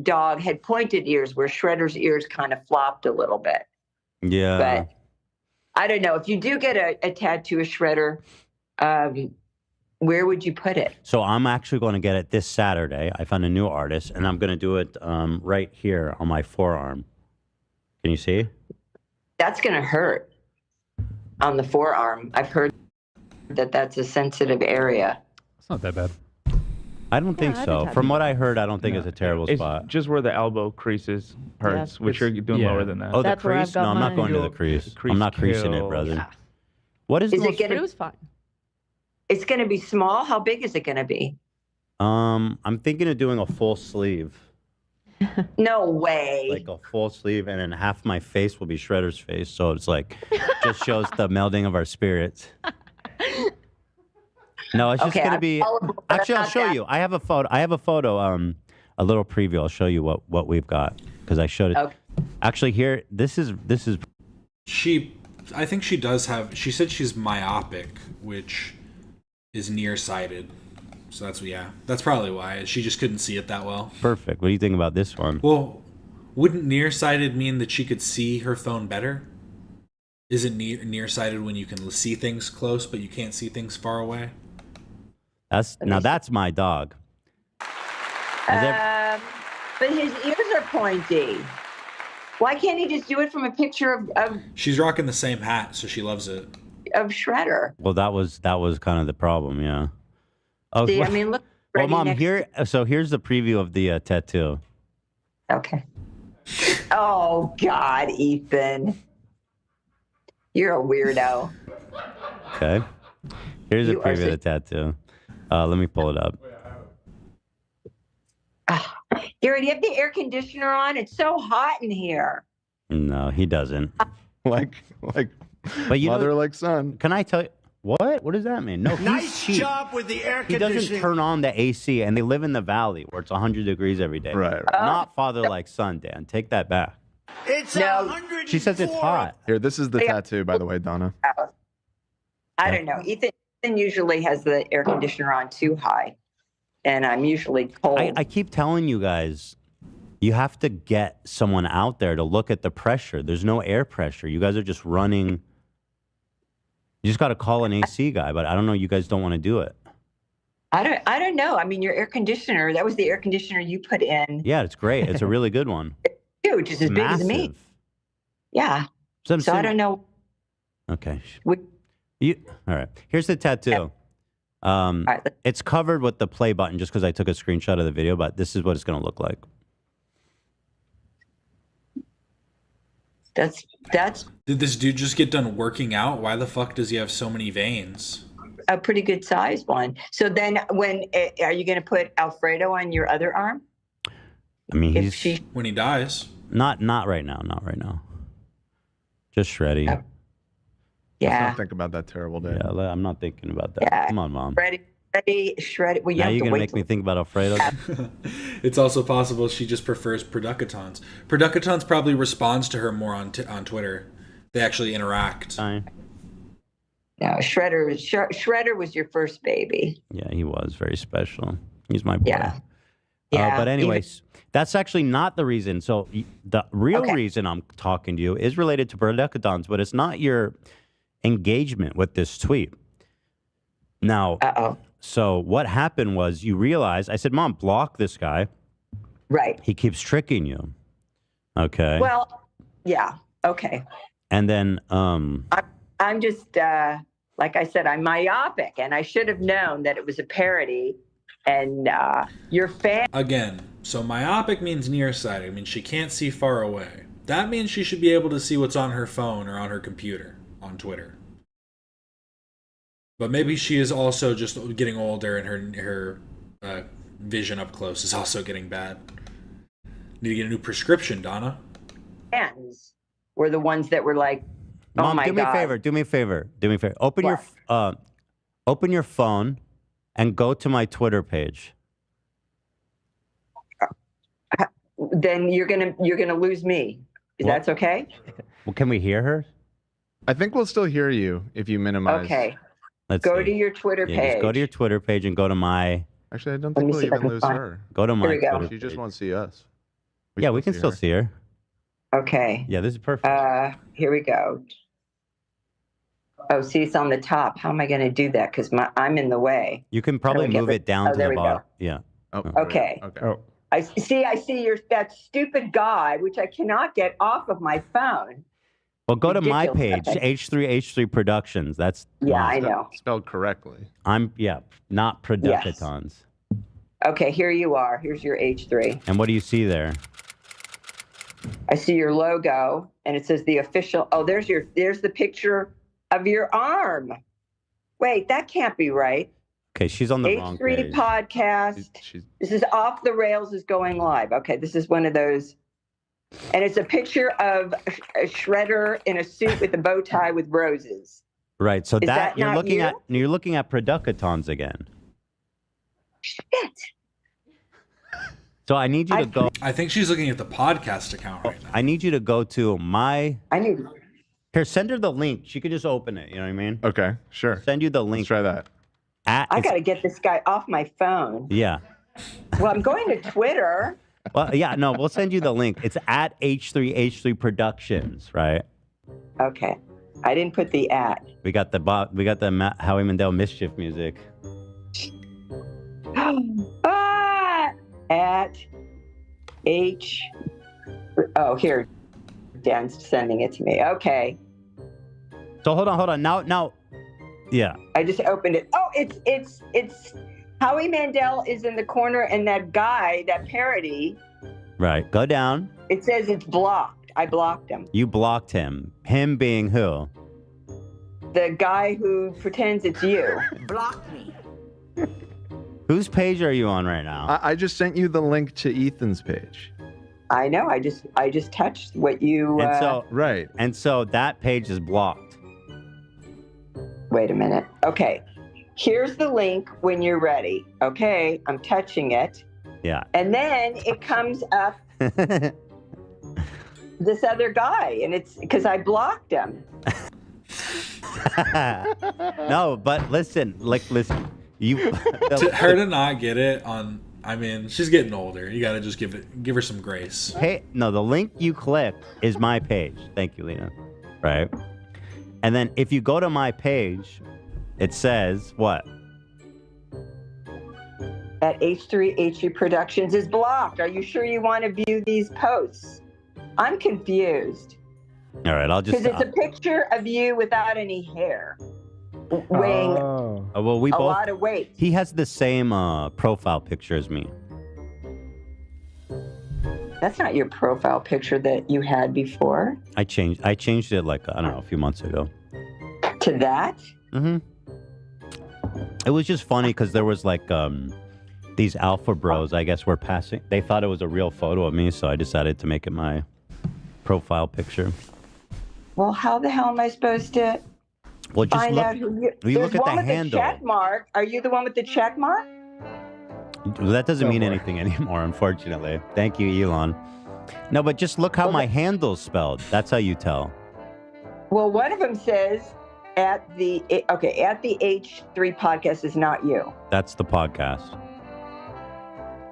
dog had pointed ears where Shredder's ears kind of flopped a little bit. Yeah. But I don't know. If you do get a tattoo of Shredder, where would you put it? So I'm actually going to get it this Saturday. I found a new artist, and I'm going to do it right here on my forearm. Can you see? That's going to hurt on the forearm. I've heard that that's a sensitive area. It's not that bad. I don't think I so. did From what I heard, I don't think it's a terrible It's spot. just where the elbow creases hurts, which you're doing lower than that. Oh, the crease? No, I'm not going to the crease. I'm not creasing it, brother. What is Is the it most... gonna? It was fine. It's going to be small. How big is it going to be? I'm thinking of doing a full sleeve. No way. Like a full sleeve, and then half my face will be Shredder's face. So it's like, just shows the melding of our spirits. No, it's just Okay, gonna I'm be. gullible, but Actually, I'm I'll not show that- you. I have a photo. A little preview. I'll show you what we've got because I showed it. Okay. Actually, here, this is. I think she does have. She said she's myopic, which is nearsighted. So that's probably why she just couldn't see it that well. Perfect. What do you think about this one? Well, wouldn't nearsighted mean that she could see her phone better? Isn't nearsighted when you can see things close but you can't see things far away? That's my dog. But his ears are pointy. Why can't he just do it from a picture of She's rocking the same hat, so she loves it. Shredder? Well, that was kind of the problem. Yeah. Oh, See, well, I mean, look. well, Freddie Mom, next here. So here's the preview of the tattoo. Okay. Oh God, Ethan, you're a weirdo. Okay. Here's a You are preview of the tattoo. Let me pull it up. Gary, do you have the air conditioner on? It's so hot in here. No, he doesn't. like, but you mother like son. Can I tell you what? What does that mean? No, he's Nice cheap. job with the air He doesn't conditioning. turn on the AC, and they live in the valley where it's 100 degrees every day. Right. Not father like son, Dan. Take that back. It's No. 104. She says it's hot. Here, this is the Yeah. tattoo, by the way, Donna. I don't know. Ethan usually has the air conditioner on too high, and I'm usually cold. I keep telling you guys, you have to get someone out there to look at the pressure. There's no air pressure. You guys are just running. You just got to call an AC guy, but I don't know. You guys don't want to do it. I don't know. I mean, your air conditioner, that was the air conditioner you put in. Yeah, it's great. It's a really good one. Huge, just as big as me. Massive. Yeah. So I'm So I saying- don't know. Okay. Would- All right. Here's the tattoo. It's covered with the play button just because I took a screenshot of the video, but this is what it's going to look like. That's Did this dude just get done working out? Why the fuck does he have so many veins? a pretty good sized one. So then when are you going to put Alfredo on your other arm? I mean, he's when he dies. Not right now. Not right now. Just Shreddy. Let's Yeah. not think about that terrible day. Yeah, I'm not thinking about that. Yeah. Come on, Mom. Ready, shredded. Well, you Now have you're to gonna wait make me think about Alfredo. It's also possible she just prefers Producatons. Producatons probably responds to her more on Twitter. They actually interact. No, Shredder was your first baby. Yeah, he was very special. He's my boy. Yeah. Yeah, But anyways, that's actually not the reason. So the real reason I'm talking to you is related to Producatons, but it's not your engagement with this tweet. Now, so what happened was you realized, I said, Mom, block this guy. Right. He keeps tricking you. Okay. Well, yeah. Okay. And then, I'm just like I said, I'm myopic, and I should have known that it was a parody. And your fan. Again, so myopic means nearsighted. I mean, she can't see far away. That means she should be able to see what's on her phone or on her computer on Twitter. But maybe she is also just getting older, and her vision up close is also getting bad. Need to get a new prescription, Donna. Fans were the ones that were like, "Oh Mom, my do me God." a favor. Do me a favor. Do me a favor. Open your phone and go to my Twitter page. Then you're gonna lose me. That's okay. Well, can we hear her? I think we'll still hear you if you minimize. Okay. Let's Go see. to your Twitter Yeah, page. just go to your Twitter page and go to my. Actually, I don't Let think me we'll see if I even can lose find- her. Go to my we go. Twitter She just page. won't see us. Yeah, we can still see her. Okay. Yeah, this is perfect. Here we go. Oh, see, it's on the top. How am I going to do that? Because I'm in the way. You can How probably do I get move rid- it down Oh, to there the we go. bottom. Yeah. Okay. Oh. I see that stupid guy, which I cannot get off of my phone. Well, go to my Ridiculous. page, H3H3 Productions. That's Yeah, mine. I know. Spelled correctly. Not Producatons. Okay, here you are. Here's your H3. And what do you see there? I see your logo, and it says the official. Oh, there's the picture of your arm. Wait, that can't be right. Okay, she's on the wrong H3 page. podcast. This is Off the Rails is going live. Okay, this is one of those. And it's a picture of a Shredder in a suit with a bow tie with roses. Right. So Is that you're not looking you? at Producatons again. Shit. So I need you to go. I think she's looking at the podcast account right now. I need you to go to my. I need. Here, send her the link. She could just open it. You know what I mean? Okay, sure. Send you the link. Let's try that. I got to get this guy off my phone. Yeah. Well, I'm going to Twitter. Well, yeah. No, we'll send you the link. It's at H3 Productions, right? Okay. I didn't put the at. We got the Howie Mandel mischief music. At H. Oh, here. Dan's sending it to me. Okay. So hold on. Now. Yeah. I just opened it. Oh, it's Howie Mandel is in the corner, and that guy, that parody, Right. Go down. it says it's blocked. I blocked him. You blocked him. Him being who? The guy who pretends it's you. Block me. Whose page are you on right now? I just sent you the link to Ethan's page. I know. I just touched what you. And so right. And so that page is blocked. Wait a minute. Okay. Here's the link when you're ready. Okay. I'm touching it. Yeah. And then it comes up this other guy, and it's because I blocked him. No, but listen. You. Her to not get it on. I mean, she's getting older. You gotta just give her some grace. Hey, no, the link you click is my page. Thank you, Lena. Right. And then if you go to my page, it says what? At H3 Productions is blocked. Are you sure you want to view these posts? I'm confused. All right, I'll just. Because it's a picture of you without any hair, weighing Well, we a both. lot of weight. He has the same profile picture as me. That's not your profile picture that you had before. I changed it like I don't know, a few months ago. To that? Mm-hmm. It was just funny because there was like these alpha bros, I guess, were passing. They thought it was a real photo of me, so I decided to make it my profile picture. Well, how the hell am I supposed to Well, just find look. out who you? You There's look at one the with handle. the check mark. Are you the one with the check mark? Well, that doesn't mean anything anymore, unfortunately. Thank you, Elon. No, but just look how my handle's spelled. That's how you tell. Well, one of them says at the H3 podcast is not you. That's the podcast.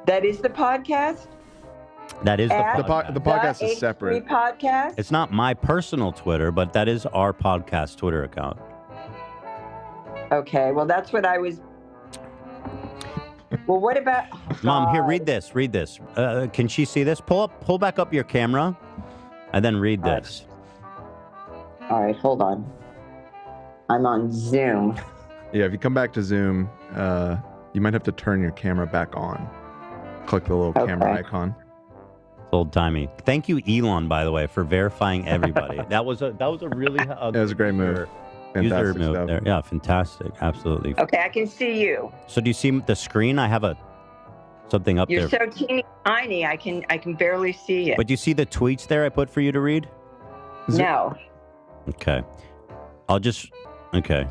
That is the podcast. That is the At podcast. The podcast is H3 separate. podcast. It's not my personal Twitter, but that is our podcast Twitter account. Okay, well, that's what I was. Well, what about? Mom, here, read this. Read this. Can she see this? Pull back up your camera, and then read this. All right, hold on. I'm on Zoom. Yeah, if you come back to Zoom, you might have to turn your camera back on. Click the little camera icon. Old timey. Thank you, Elon, by the way, for verifying everybody. that was a really. It was a great move. User Fantastic move stuff. there. Yeah, fantastic. Absolutely. Okay, I can see you. So do you see the screen? I have something up You're there. so teeny tiny. I can barely see it. But do you see the tweets there I put for you to read? No. Okay. I'll Okay.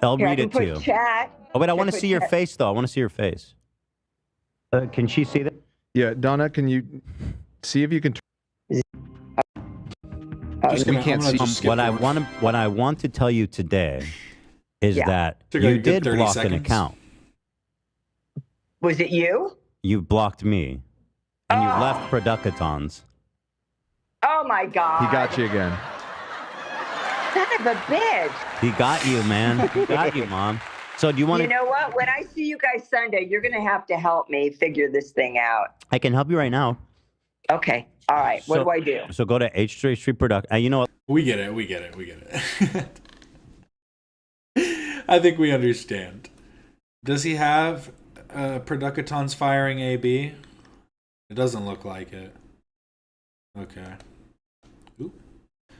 I'll Here, I read can it put to you. Chat. Oh, wait, I Can want to put see your chat. face, though. I want to see your face. Can she see that? Yeah, Donna, can you see if you can? We can't see. What I want to tell you today is that Took like you a good did 30 block an seconds. account. Was it you? You blocked me, and you left Producatons. Oh my God. He got you again. Son of a bitch. He got you, man. He got you, Mom. So do you want You to? know what? When I see you guys Sunday, you're going to have to help me figure this thing out. I can help you right now. Okay. All right. What do I do? So go to H3 Street Product. You know what? We get it. I think we understand. Does he have Producatons firing AB? It doesn't look like it. Okay.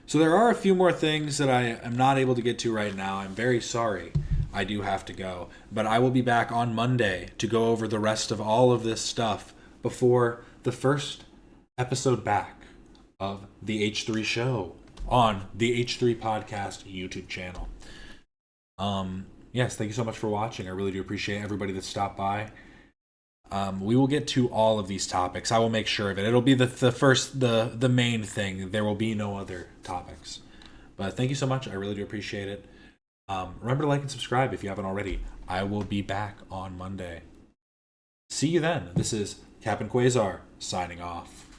So there are a few more things that I am not able to get to right now. I'm very sorry. I do have to go. But I will be back on Monday to go over the rest of all of this stuff before the first episode back of the H3 show on the H3 Podcast YouTube channel. Yes, thank you so much for watching. I really do appreciate everybody that stopped by. We will get to all of these topics. I will make sure of it. It'll be the main thing. There will be no other topics. But thank you so much. I really do appreciate it. Remember to like and subscribe if you haven't already. I will be back on Monday. See you then. This is Captain Quasar signing off.